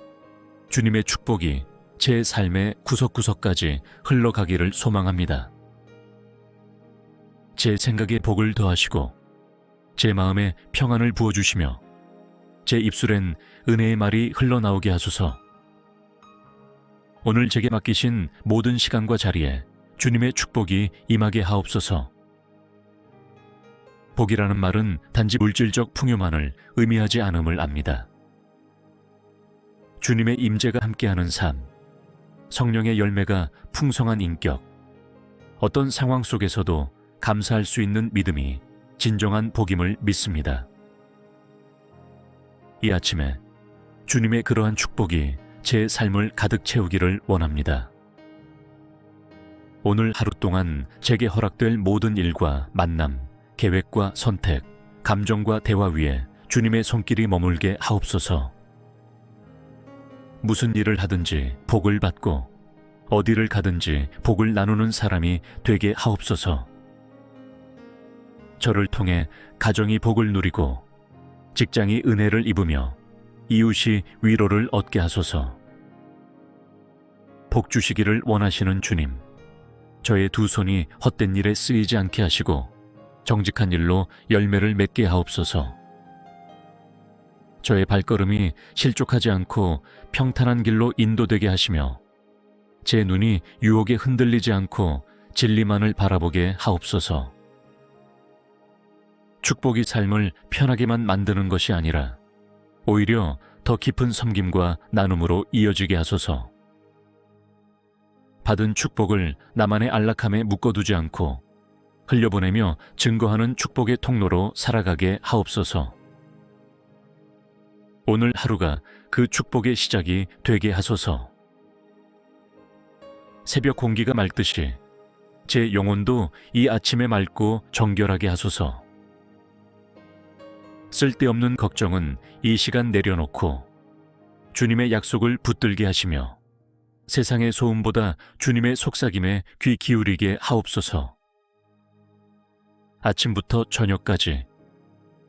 주님의 축복이 제 삶의 구석구석까지 흘러가기를 소망합니다. 제 생각에 복을 더하시고 제 마음에 평안을 부어주시며 제 입술엔 은혜의 말이 흘러나오게 하소서. 오늘 제게 맡기신 모든 시간과 자리에 주님의 축복이 임하게 하옵소서. 복이라는 말은 단지 물질적 풍요만을 의미하지 않음을 압니다. 주님의 임재가 함께하는 삶, 성령의 열매가 풍성한 인격, 어떤 상황 속에서도 감사할 수 있는 믿음이 진정한 복임을 믿습니다. 이 아침에 주님의 그러한 축복이 제 삶을 가득 채우기를 원합니다. 오늘 하루 동안 제게 허락될 모든 일과 만남, 계획과 선택, 감정과 대화 위에 주님의 손길이 머물게 하옵소서. 무슨 일을 하든지 복을 받고 어디를 가든지 복을 나누는 사람이 되게 하옵소서. 저를 통해 가정이 복을 누리고 직장이 은혜를 입으며 이웃이 위로를 얻게 하소서. 복 주시기를 원하시는 주님, 저의 두 손이 헛된 일에 쓰이지 않게 하시고 정직한 일로 열매를 맺게 하옵소서. 저의 발걸음이 실족하지 않고 평탄한 길로 인도되게 하시며 제 눈이 유혹에 흔들리지 않고 진리만을 바라보게 하옵소서. 축복이 삶을 편하게만 만드는 것이 아니라 오히려 더 깊은 섬김과 나눔으로 이어지게 하소서. 받은 축복을 나만의 안락함에 묶어두지 않고 흘려보내며 증거하는 축복의 통로로 살아가게 하옵소서. 오늘 하루가 그 축복의 시작이 되게 하소서. 새벽 공기가 맑듯이 제 영혼도 이 아침에 맑고 정결하게 하소서. 쓸데없는 걱정은 이 시간 내려놓고 주님의 약속을 붙들게 하시며 세상의 소음보다 주님의 속삭임에 귀 기울이게 하옵소서. 아침부터 저녁까지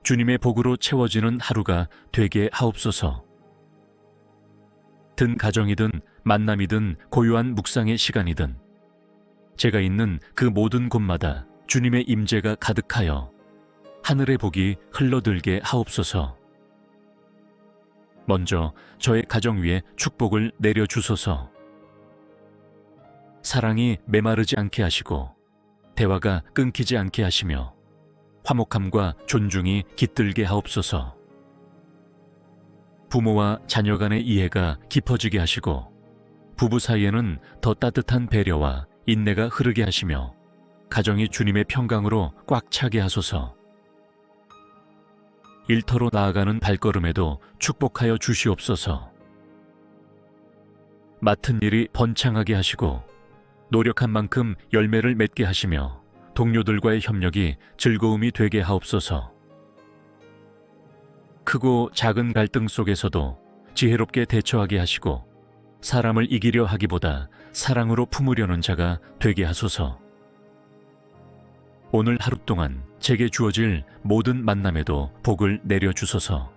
주님의 복으로 채워지는 하루가 되게 하옵소서. 든 가정이든 만남이든 고요한 묵상의 시간이든 제가 있는 그 모든 곳마다 주님의 임재가 가득하여 하늘의 복이 흘러들게 하옵소서. 먼저 저의 가정 위에 축복을 내려주소서. 사랑이 메마르지 않게 하시고 대화가 끊기지 않게 하시며 화목함과 존중이 깃들게 하옵소서. 부모와 자녀 간의 이해가 깊어지게 하시고 부부 사이에는 더 따뜻한 배려와 인내가 흐르게 하시며 가정이 주님의 평강으로 꽉 차게 하소서. 일터로 나아가는 발걸음에도 축복하여 주시옵소서. 맡은 일이 번창하게 하시고 노력한 만큼 열매를 맺게 하시며 동료들과의 협력이 즐거움이 되게 하옵소서. 크고 작은 갈등 속에서도 지혜롭게 대처하게 하시고 사람을 이기려 하기보다 사랑으로 품으려는 자가 되게 하소서. 오늘 하루 동안 제게 주어질 모든 만남에도 복을 내려주소서.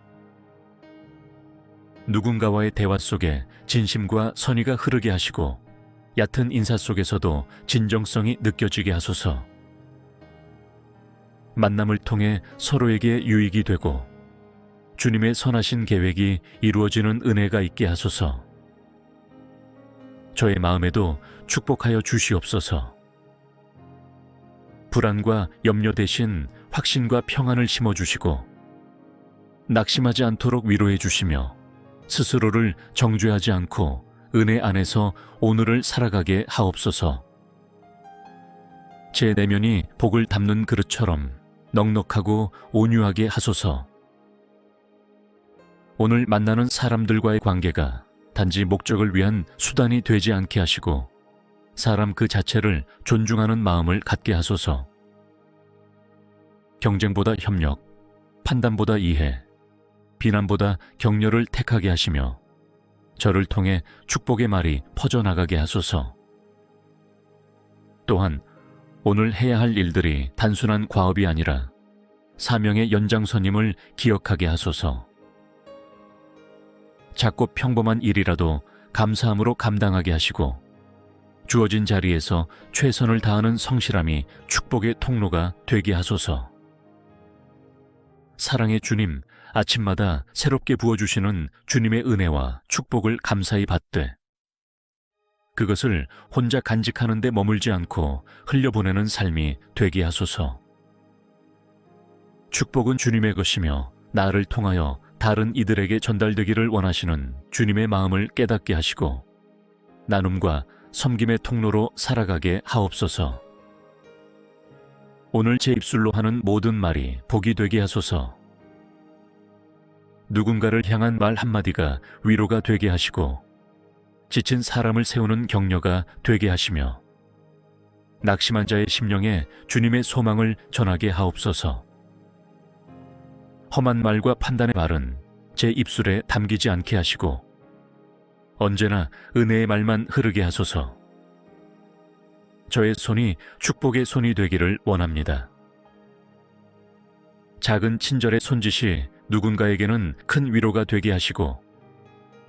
누군가와의 대화 속에 진심과 선의가 흐르게 하시고 얕은 인사 속에서도 진정성이 느껴지게 하소서. 만남을 통해 서로에게 유익이 되고 주님의 선하신 계획이 이루어지는 은혜가 있게 하소서. 저의 마음에도 축복하여 주시옵소서. 불안과 염려 대신 확신과 평안을 심어주시고 낙심하지 않도록 위로해 주시며 스스로를 정죄하지 않고 은혜 안에서 오늘을 살아가게 하옵소서. 제 내면이 복을 담는 그릇처럼 넉넉하고 온유하게 하소서. 오늘 만나는 사람들과의 관계가 단지 목적을 위한 수단이 되지 않게 하시고 사람 그 자체를 존중하는 마음을 갖게 하소서. 경쟁보다 협력, 판단보다 이해, 비난보다 격려를 택하게 하시며 저를 통해 축복의 말이 퍼져나가게 하소서. 또한 오늘 해야 할 일들이 단순한 과업이 아니라 사명의 연장선임을 기억하게 하소서. 작고 평범한 일이라도 감사함으로 감당하게 하시고 주어진 자리에서 최선을 다하는 성실함이 축복의 통로가 되게 하소서. 사랑의 주님, 아침마다 새롭게 부어주시는 주님의 은혜와 축복을 감사히 받되 그것을 혼자 간직하는 데 머물지 않고 흘려보내는 삶이 되게 하소서. 축복은 주님의 것이며 나를 통하여 다른 이들에게 전달되기를 원하시는 주님의 마음을 깨닫게 하시고 나눔과 섬김의 통로로 살아가게 하옵소서. 오늘 제 입술로 하는 모든 말이 복이 되게 하소서. 누군가를 향한 말 한마디가 위로가 되게 하시고 지친 사람을 세우는 격려가 되게 하시며 낙심한 자의 심령에 주님의 소망을 전하게 하옵소서. 험한 말과 판단의 말은 제 입술에 담기지 않게 하시고 언제나 은혜의 말만 흐르게 하소서. 저의 손이 축복의 손이 되기를 원합니다. 작은 친절의 손짓이 누군가에게는 큰 위로가 되게 하시고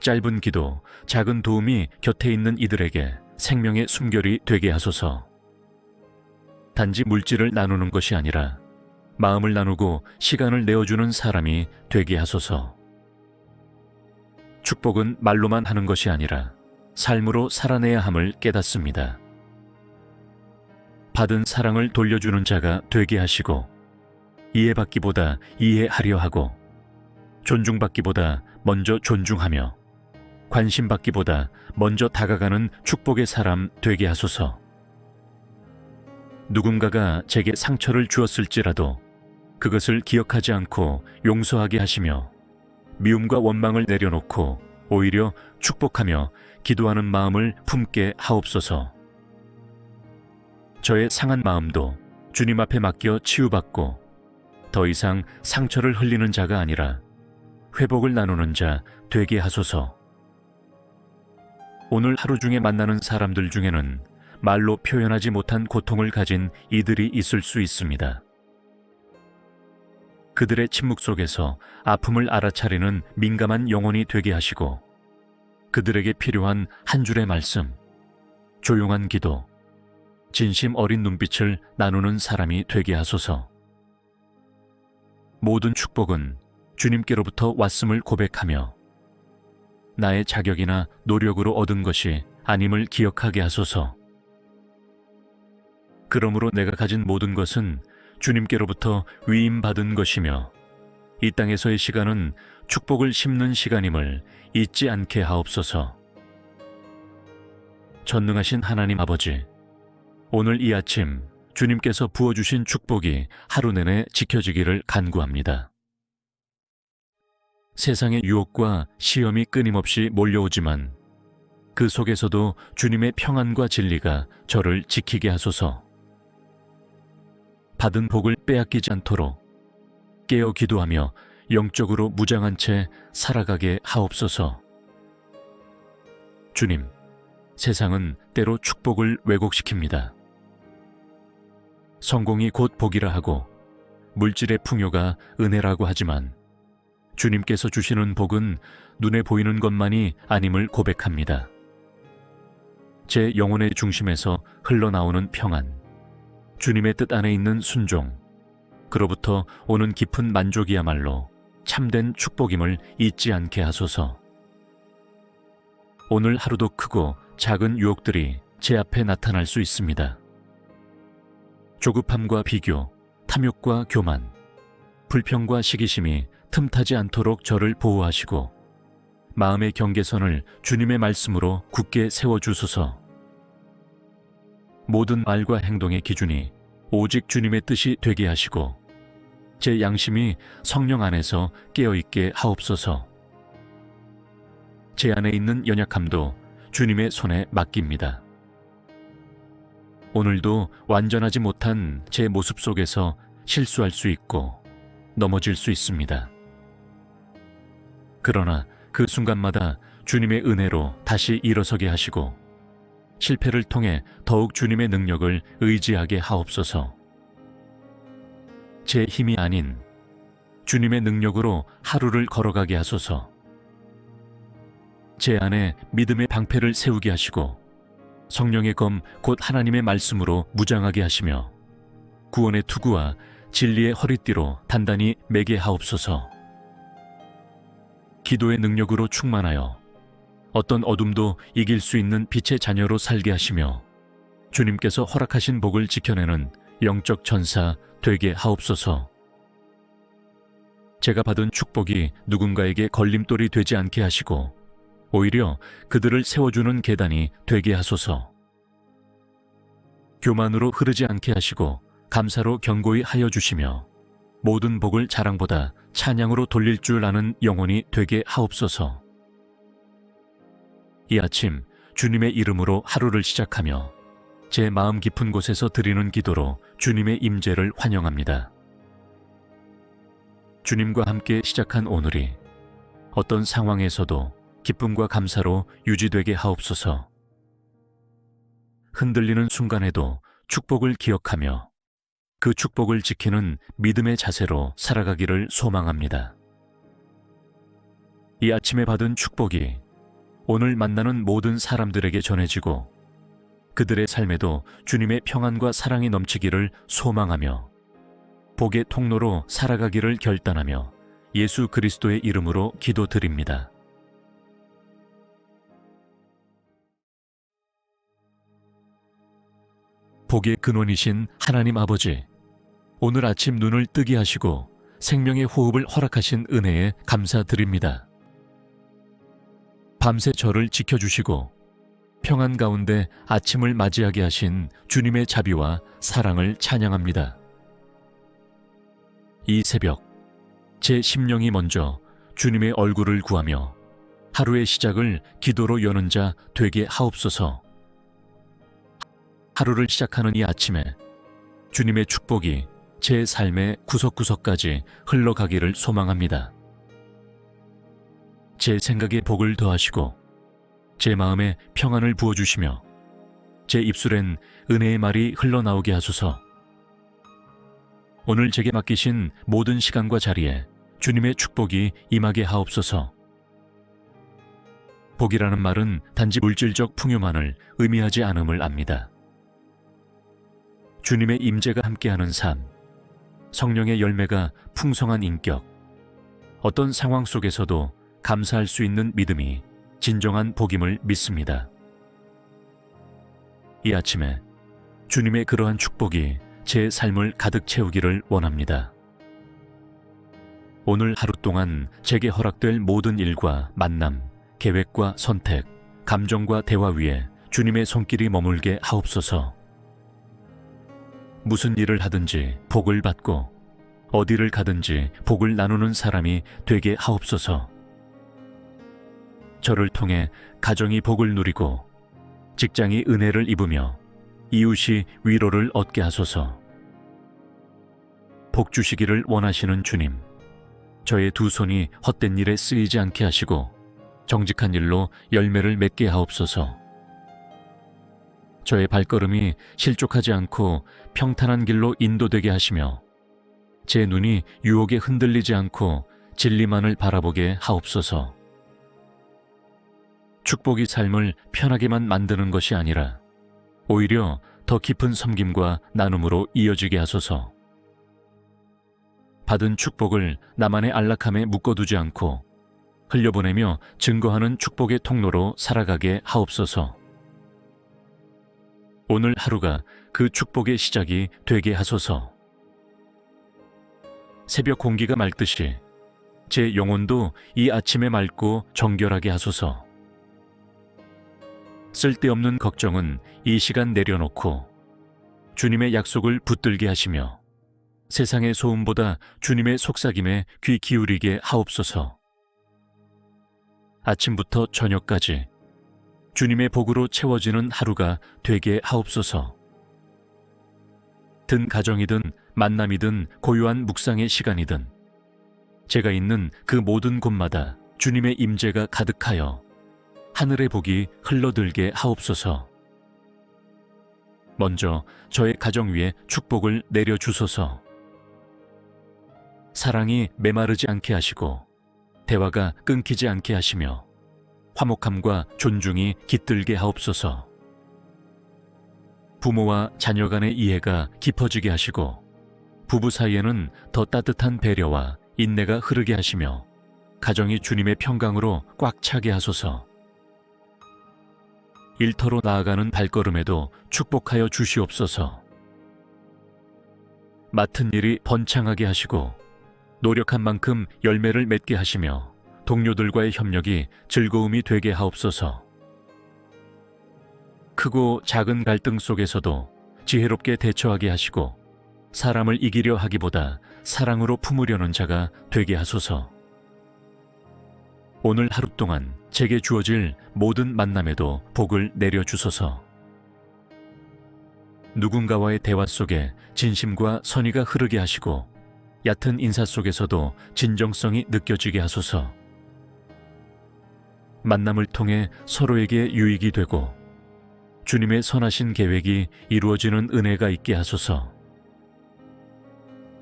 짧은 기도, 작은 도움이 곁에 있는 이들에게 생명의 숨결이 되게 하소서. 단지 물질을 나누는 것이 아니라 마음을 나누고 시간을 내어주는 사람이 되게 하소서. 축복은 말로만 하는 것이 아니라 삶으로 살아내야 함을 깨닫습니다. 받은 사랑을 돌려주는 자가 되게 하시고 이해받기보다 이해하려 하고 존중받기보다 먼저 존중하며 관심받기보다 먼저 다가가는 축복의 사람 되게 하소서. 누군가가 제게 상처를 주었을지라도 그것을 기억하지 않고 용서하게 하시며 미움과 원망을 내려놓고 오히려 축복하며 기도하는 마음을 품게 하옵소서. 저의 상한 마음도 주님 앞에 맡겨 치유받고 더 이상 상처를 흘리는 자가 아니라 회복을 나누는 자 되게 하소서. 오늘 하루 중에 만나는 사람들 중에는 말로 표현하지 못한 고통을 가진 이들이 있을 수 있습니다. 그들의 침묵 속에서 아픔을 알아차리는 민감한 영혼이 되게 하시고 그들에게 필요한 한 줄의 말씀, 조용한 기도, 진심 어린 눈빛을 나누는 사람이 되게 하소서. 모든 축복은 주님께로부터 왔음을 고백하며 나의 자격이나 노력으로 얻은 것이 아님을 기억하게 하소서. 그러므로 내가 가진 모든 것은 주님께로부터 위임받은 것이며 이 땅에서의 시간은 축복을 심는 시간임을 잊지 않게 하옵소서. 전능하신 하나님 아버지, 오늘 이 아침 주님께서 부어주신 축복이 하루 내내 지켜지기를 간구합니다. 세상의 유혹과 시험이 끊임없이 몰려오지만 그 속에서도 주님의 평안과 진리가 저를 지키게 하소서. 받은 복을 빼앗기지 않도록 깨어 기도하며 영적으로 무장한 채 살아가게 하옵소서. 주님, 세상은 때로 축복을 왜곡시킵니다. 성공이 곧 복이라 하고 물질의 풍요가 은혜라고 하지만 주님께서 주시는 복은 눈에 보이는 것만이 아님을 고백합니다. 제 영혼의 중심에서 흘러나오는 평안, 주님의 뜻 안에 있는 순종, 그로부터 오는 깊은 만족이야말로 참된 축복임을 잊지 않게 하소서. 오늘 하루도 크고 작은 유혹들이 제 앞에 나타날 수 있습니다. 조급함과 비교, 탐욕과 교만, 불평과 시기심이 틈타지 않도록 저를 보호하시고 마음의 경계선을 주님의 말씀으로 굳게 세워주소서. 모든 말과 행동의 기준이 오직 주님의 뜻이 되게 하시고 제 양심이 성령 안에서 깨어있게 하옵소서. 제 안에 있는 연약함도 주님의 손에 맡깁니다. 오늘도 완전하지 못한 제 모습 속에서 실수할 수 있고 넘어질 수 있습니다. 그러나 그 순간마다 주님의 은혜로 다시 일어서게 하시고 실패를 통해 더욱 주님의 능력을 의지하게 하옵소서. 제 힘이 아닌 주님의 능력으로 하루를 걸어가게 하소서. 제 안에 믿음의 방패를 세우게 하시고 성령의 검 곧 하나님의 말씀으로 무장하게 하시며 구원의 투구와 진리의 허리띠로 단단히 매게 하옵소서. 기도의 능력으로 충만하여 어떤 어둠도 이길 수 있는 빛의 자녀로 살게 하시며 주님께서 허락하신 복을 지켜내는 영적 전사 되게 하옵소서. 제가 받은 축복이 누군가에게 걸림돌이 되지 않게 하시고 오히려 그들을 세워주는 계단이 되게 하소서. 교만으로 흐르지 않게 하시고 감사로 견고히 하여 주시며 모든 복을 자랑보다 찬양으로 돌릴 줄 아는 영혼이 되게 하옵소서. 이 아침 주님의 이름으로 하루를 시작하며 제 마음 깊은 곳에서 드리는 기도로 주님의 임재를 환영합니다. 주님과 함께 시작한 오늘이 어떤 상황에서도 기쁨과 감사로 유지되게 하옵소서. 흔들리는 순간에도 축복을 기억하며 그 축복을 지키는 믿음의 자세로 살아가기를 소망합니다. 이 아침에 받은 축복이 오늘 만나는 모든 사람들에게 전해지고 그들의 삶에도 주님의 평안과 사랑이 넘치기를 소망하며 복의 통로로 살아가기를 결단하며 예수 그리스도의 이름으로 기도드립니다. 복의 근원이신 하나님 아버지, 오늘 아침 눈을 뜨게 하시고 생명의 호흡을 허락하신 은혜에 감사드립니다. 밤새 저를 지켜주시고 평안 가운데 아침을 맞이하게 하신 주님의 자비와 사랑을 찬양합니다. 이 새벽, 제 심령이 먼저 주님의 얼굴을 구하며 하루의 시작을 기도로 여는 자 되게 하옵소서. 하루를 시작하는 이 아침에 주님의 축복이 제 삶의 구석구석까지 흘러가기를 소망합니다. 제 생각에 복을 더하시고 제 마음에 평안을 부어주시며 제 입술엔 은혜의 말이 흘러나오게 하소서. 오늘 제게 맡기신 모든 시간과 자리에 주님의 축복이 임하게 하옵소서. 복이라는 말은 단지 물질적 풍요만을 의미하지 않음을 압니다. 주님의 임재가 함께하는 삶, 성령의 열매가 풍성한 인격, 어떤 상황 속에서도 감사할 수 있는 믿음이 진정한 복임을 믿습니다. 이 아침에 주님의 그러한 축복이 제 삶을 가득 채우기를 원합니다. 오늘 하루 동안 제게 허락될 모든 일과 만남, 계획과 선택, 감정과 대화 위에 주님의 손길이 머물게 하옵소서. 무슨 일을 하든지 복을 받고 어디를 가든지 복을 나누는 사람이 되게 하옵소서. 저를 통해 가정이 복을 누리고 직장이 은혜를 입으며 이웃이 위로를 얻게 하소서. 복 주시기를 원하시는 주님, 저의 두 손이 헛된 일에 쓰이지 않게 하시고 정직한 일로 열매를 맺게 하옵소서. 저의 발걸음이 실족하지 않고 평탄한 길로 인도되게 하시며 제 눈이 유혹에 흔들리지 않고 진리만을 바라보게 하옵소서. 축복이 삶을 편하게만 만드는 것이 아니라 오히려 더 깊은 섬김과 나눔으로 이어지게 하소서. 받은 축복을 나만의 안락함에 묶어두지 않고 흘려보내며 증거하는 축복의 통로로 살아가게 하옵소서. 오늘 하루가 그 축복의 시작이 되게 하소서. 새벽 공기가 맑듯이 제 영혼도 이 아침에 맑고 정결하게 하소서. 쓸데없는 걱정은 이 시간 내려놓고 주님의 약속을 붙들게 하시며 세상의 소음보다 주님의 속삭임에 귀 기울이게 하옵소서. 아침부터 저녁까지 주님의 복으로 채워지는 하루가 되게 하옵소서. 든 가정이든 만남이든 고요한 묵상의 시간이든 제가 있는 그 모든 곳마다 주님의 임재가 가득하여 하늘의 복이 흘러들게 하옵소서. 먼저 저의 가정 위에 축복을 내려주소서. 사랑이 메마르지 않게 하시고 대화가 끊기지 않게 하시며 화목함과 존중이 깃들게 하옵소서. 부모와 자녀 간의 이해가 깊어지게 하시고 부부 사이에는 더 따뜻한 배려와 인내가 흐르게 하시며 가정이 주님의 평강으로 꽉 차게 하소서. 일터로 나아가는 발걸음에도 축복하여 주시옵소서. 맡은 일이 번창하게 하시고 노력한 만큼 열매를 맺게 하시며 동료들과의 협력이 즐거움이 되게 하옵소서. 크고 작은 갈등 속에서도 지혜롭게 대처하게 하시고 사람을 이기려 하기보다 사랑으로 품으려는 자가 되게 하소서. 오늘 하루 동안 제게 주어질 모든 만남에도 복을 내려주소서. 누군가와의 대화 속에 진심과 선의가 흐르게 하시고 얕은 인사 속에서도 진정성이 느껴지게 하소서. 만남을 통해 서로에게 유익이 되고 주님의 선하신 계획이 이루어지는 은혜가 있게 하소서.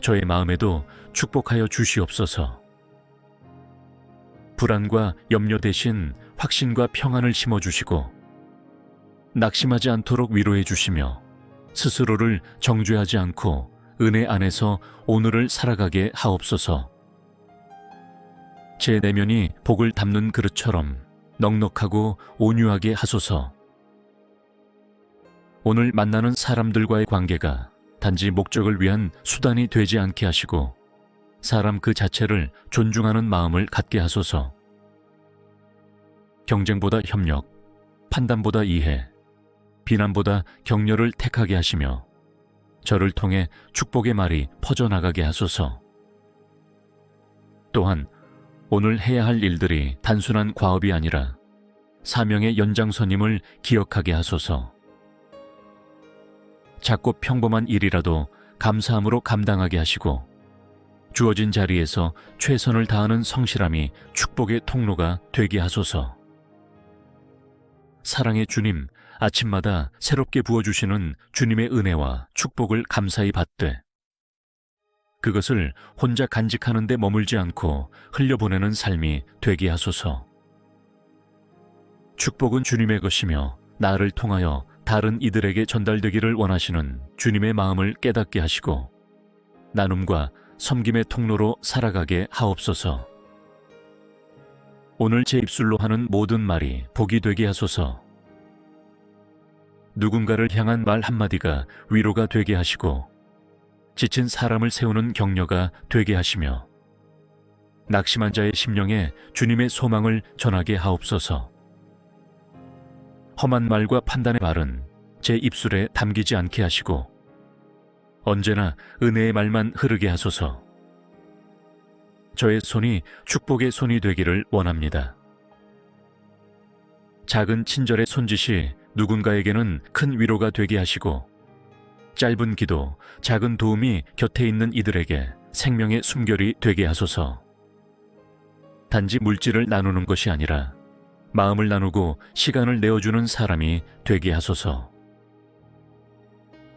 저의 마음에도 축복하여 주시옵소서. 불안과 염려 대신 확신과 평안을 심어주시고 낙심하지 않도록 위로해 주시며 스스로를 정죄하지 않고 은혜 안에서 오늘을 살아가게 하옵소서. 제 내면이 복을 담는 그릇처럼 넉넉하고 온유하게 하소서. 오늘 만나는 사람들과의 관계가 단지 목적을 위한 수단이 되지 않게 하시고 사람 그 자체를 존중하는 마음을 갖게 하소서. 경쟁보다 협력, 판단보다 이해, 비난보다 격려를 택하게 하시며 저를 통해 축복의 말이 퍼져나가게 하소서. 또한 오늘 해야 할 일들이 단순한 과업이 아니라 사명의 연장선임을 기억하게 하소서. 작고 평범한 일이라도 감사함으로 감당하게 하시고 주어진 자리에서 최선을 다하는 성실함이 축복의 통로가 되게 하소서. 사랑의 주님, 아침마다 새롭게 부어주시는 주님의 은혜와 축복을 감사히 받되 그것을 혼자 간직하는 데 머물지 않고 흘려보내는 삶이 되게 하소서. 축복은 주님의 것이며 나를 통하여 다른 이들에게 전달되기를 원하시는 주님의 마음을 깨닫게 하시고 나눔과 섬김의 통로로 살아가게 하옵소서. 오늘 제 입술로 하는 모든 말이 복이 되게 하소서. 누군가를 향한 말 한마디가 위로가 되게 하시고 지친 사람을 세우는 격려가 되게 하시며 낙심한 자의 심령에 주님의 소망을 전하게 하옵소서. 험한 말과 판단의 말은 제 입술에 담기지 않게 하시고 언제나 은혜의 말만 흐르게 하소서. 저의 손이 축복의 손이 되기를 원합니다. 작은 친절의 손짓이 누군가에게는 큰 위로가 되게 하시고, 짧은 기도, 작은 도움이 곁에 있는 이들에게 생명의 숨결이 되게 하소서. 단지 물질을 나누는 것이 아니라 마음을 나누고 시간을 내어주는 사람이 되게 하소서.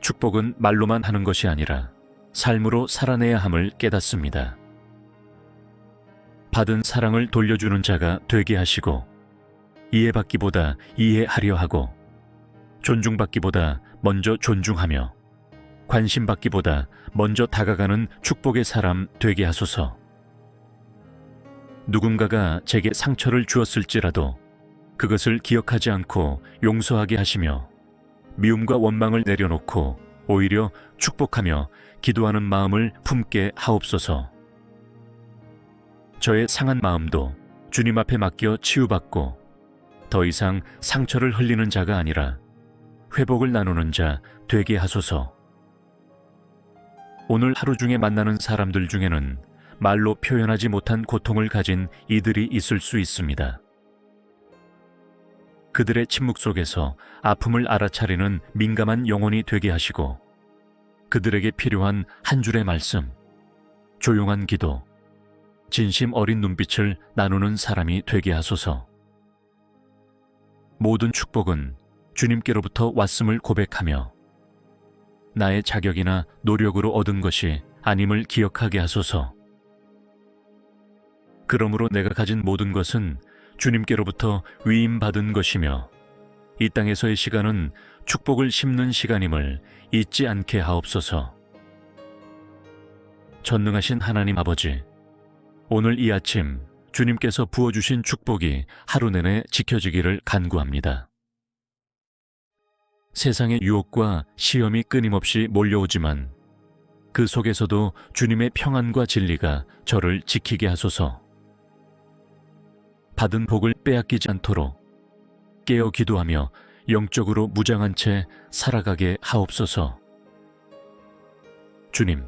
축복은 말로만 하는 것이 아니라 삶으로 살아내야 함을 깨닫습니다. 받은 사랑을 돌려주는 자가 되게 하시고, 이해받기보다 이해하려 하고, 존중받기보다 먼저 존중하며, 관심받기보다 먼저 다가가는 축복의 사람 되게 하소서. 누군가가 제게 상처를 주었을지라도 그것을 기억하지 않고 용서하게 하시며, 미움과 원망을 내려놓고 오히려 축복하며 기도하는 마음을 품게 하옵소서. 저의 상한 마음도 주님 앞에 맡겨 치유받고 더 이상 상처를 흘리는 자가 아니라 회복을 나누는 자 되게 하소서. 오늘 하루 중에 만나는 사람들 중에는 말로 표현하지 못한 고통을 가진 이들이 있을 수 있습니다. 그들의 침묵 속에서 아픔을 알아차리는 민감한 영혼이 되게 하시고, 그들에게 필요한 한 줄의 말씀, 조용한 기도, 진심 어린 눈빛을 나누는 사람이 되게 하소서. 모든 축복은 주님께로부터 왔음을 고백하며 나의 자격이나 노력으로 얻은 것이 아님을 기억하게 하소서. 그러므로 내가 가진 모든 것은 주님께로부터 위임받은 것이며 이 땅에서의 시간은 축복을 심는 시간임을 잊지 않게 하옵소서. 전능하신 하나님 아버지, 오늘 이 아침 주님께서 부어주신 축복이 하루 내내 지켜지기를 간구합니다. 세상의 유혹과 시험이 끊임없이 몰려오지만 그 속에서도 주님의 평안과 진리가 저를 지키게 하소서. 받은 복을 빼앗기지 않도록 깨어 기도하며 영적으로 무장한 채 살아가게 하옵소서. 주님,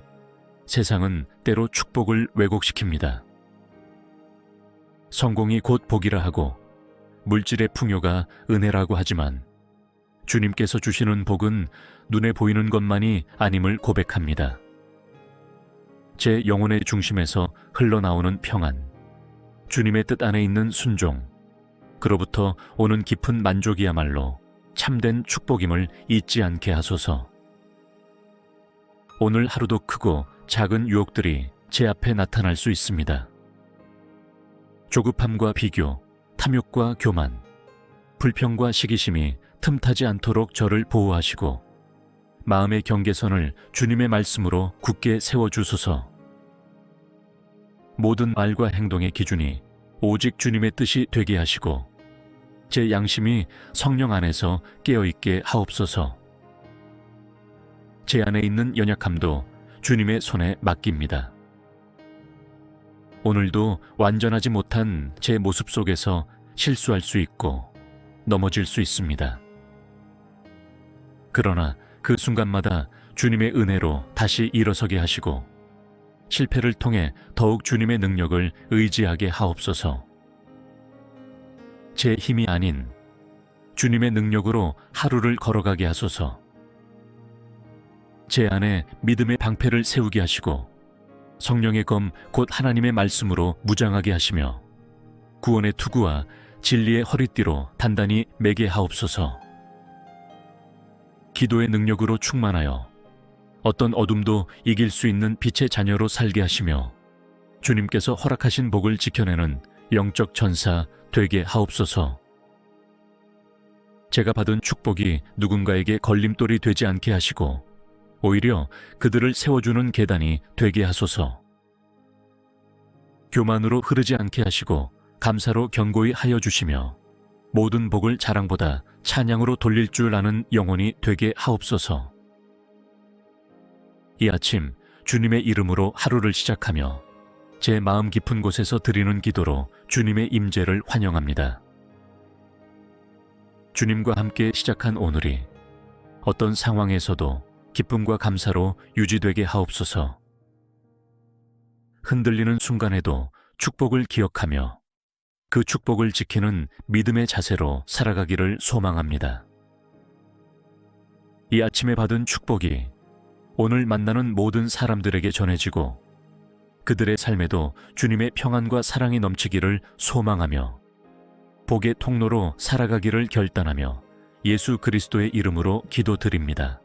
세상은 때로 축복을 왜곡시킵니다. 성공이 곧 복이라 하고 물질의 풍요가 은혜라고 하지만 주님께서 주시는 복은 눈에 보이는 것만이 아님을 고백합니다. 제 영혼의 중심에서 흘러나오는 평안, 주님의 뜻 안에 있는 순종, 그로부터 오는 깊은 만족이야말로 참된 축복임을 잊지 않게 하소서. 오늘 하루도 크고 작은 유혹들이 제 앞에 나타날 수 있습니다. 조급함과 비교, 탐욕과 교만, 불평과 시기심이 틈타지 않도록 저를 보호하시고 마음의 경계선을 주님의 말씀으로 굳게 세워주소서. 모든 말과 행동의 기준이 오직 주님의 뜻이 되게 하시고 제 양심이 성령 안에서 깨어있게 하옵소서. 제 안에 있는 연약함도 주님의 손에 맡깁니다. 오늘도 완전하지 못한 제 모습 속에서 실수할 수 있고 넘어질 수 있습니다. 그러나 그 순간마다 주님의 은혜로 다시 일어서게 하시고 실패를 통해 더욱 주님의 능력을 의지하게 하옵소서. 제 힘이 아닌 주님의 능력으로 하루를 걸어가게 하소서. 제 안에 믿음의 방패를 세우게 하시고 성령의 검 곧 하나님의 말씀으로 무장하게 하시며 구원의 투구와 진리의 허리띠로 단단히 매게 하옵소서. 기도의 능력으로 충만하여 어떤 어둠도 이길 수 있는 빛의 자녀로 살게 하시며 주님께서 허락하신 복을 지켜내는 영적 전사 되게 하옵소서. 제가 받은 축복이 누군가에게 걸림돌이 되지 않게 하시고 오히려 그들을 세워주는 계단이 되게 하소서. 교만으로 흐르지 않게 하시고 감사로 견고히 하여 주시며 모든 복을 자랑보다 찬양으로 돌릴 줄 아는 영혼이 되게 하옵소서. 이 아침 주님의 이름으로 하루를 시작하며 제 마음 깊은 곳에서 드리는 기도로 주님의 임재를 환영합니다. 주님과 함께 시작한 오늘이 어떤 상황에서도 기쁨과 감사로 유지되게 하옵소서. 흔들리는 순간에도 축복을 기억하며 그 축복을 지키는 믿음의 자세로 살아가기를 소망합니다. 이 아침에 받은 축복이 오늘 만나는 모든 사람들에게 전해지고 그들의 삶에도 주님의 평안과 사랑이 넘치기를 소망하며 복의 통로로 살아가기를 결단하며 예수 그리스도의 이름으로 기도드립니다.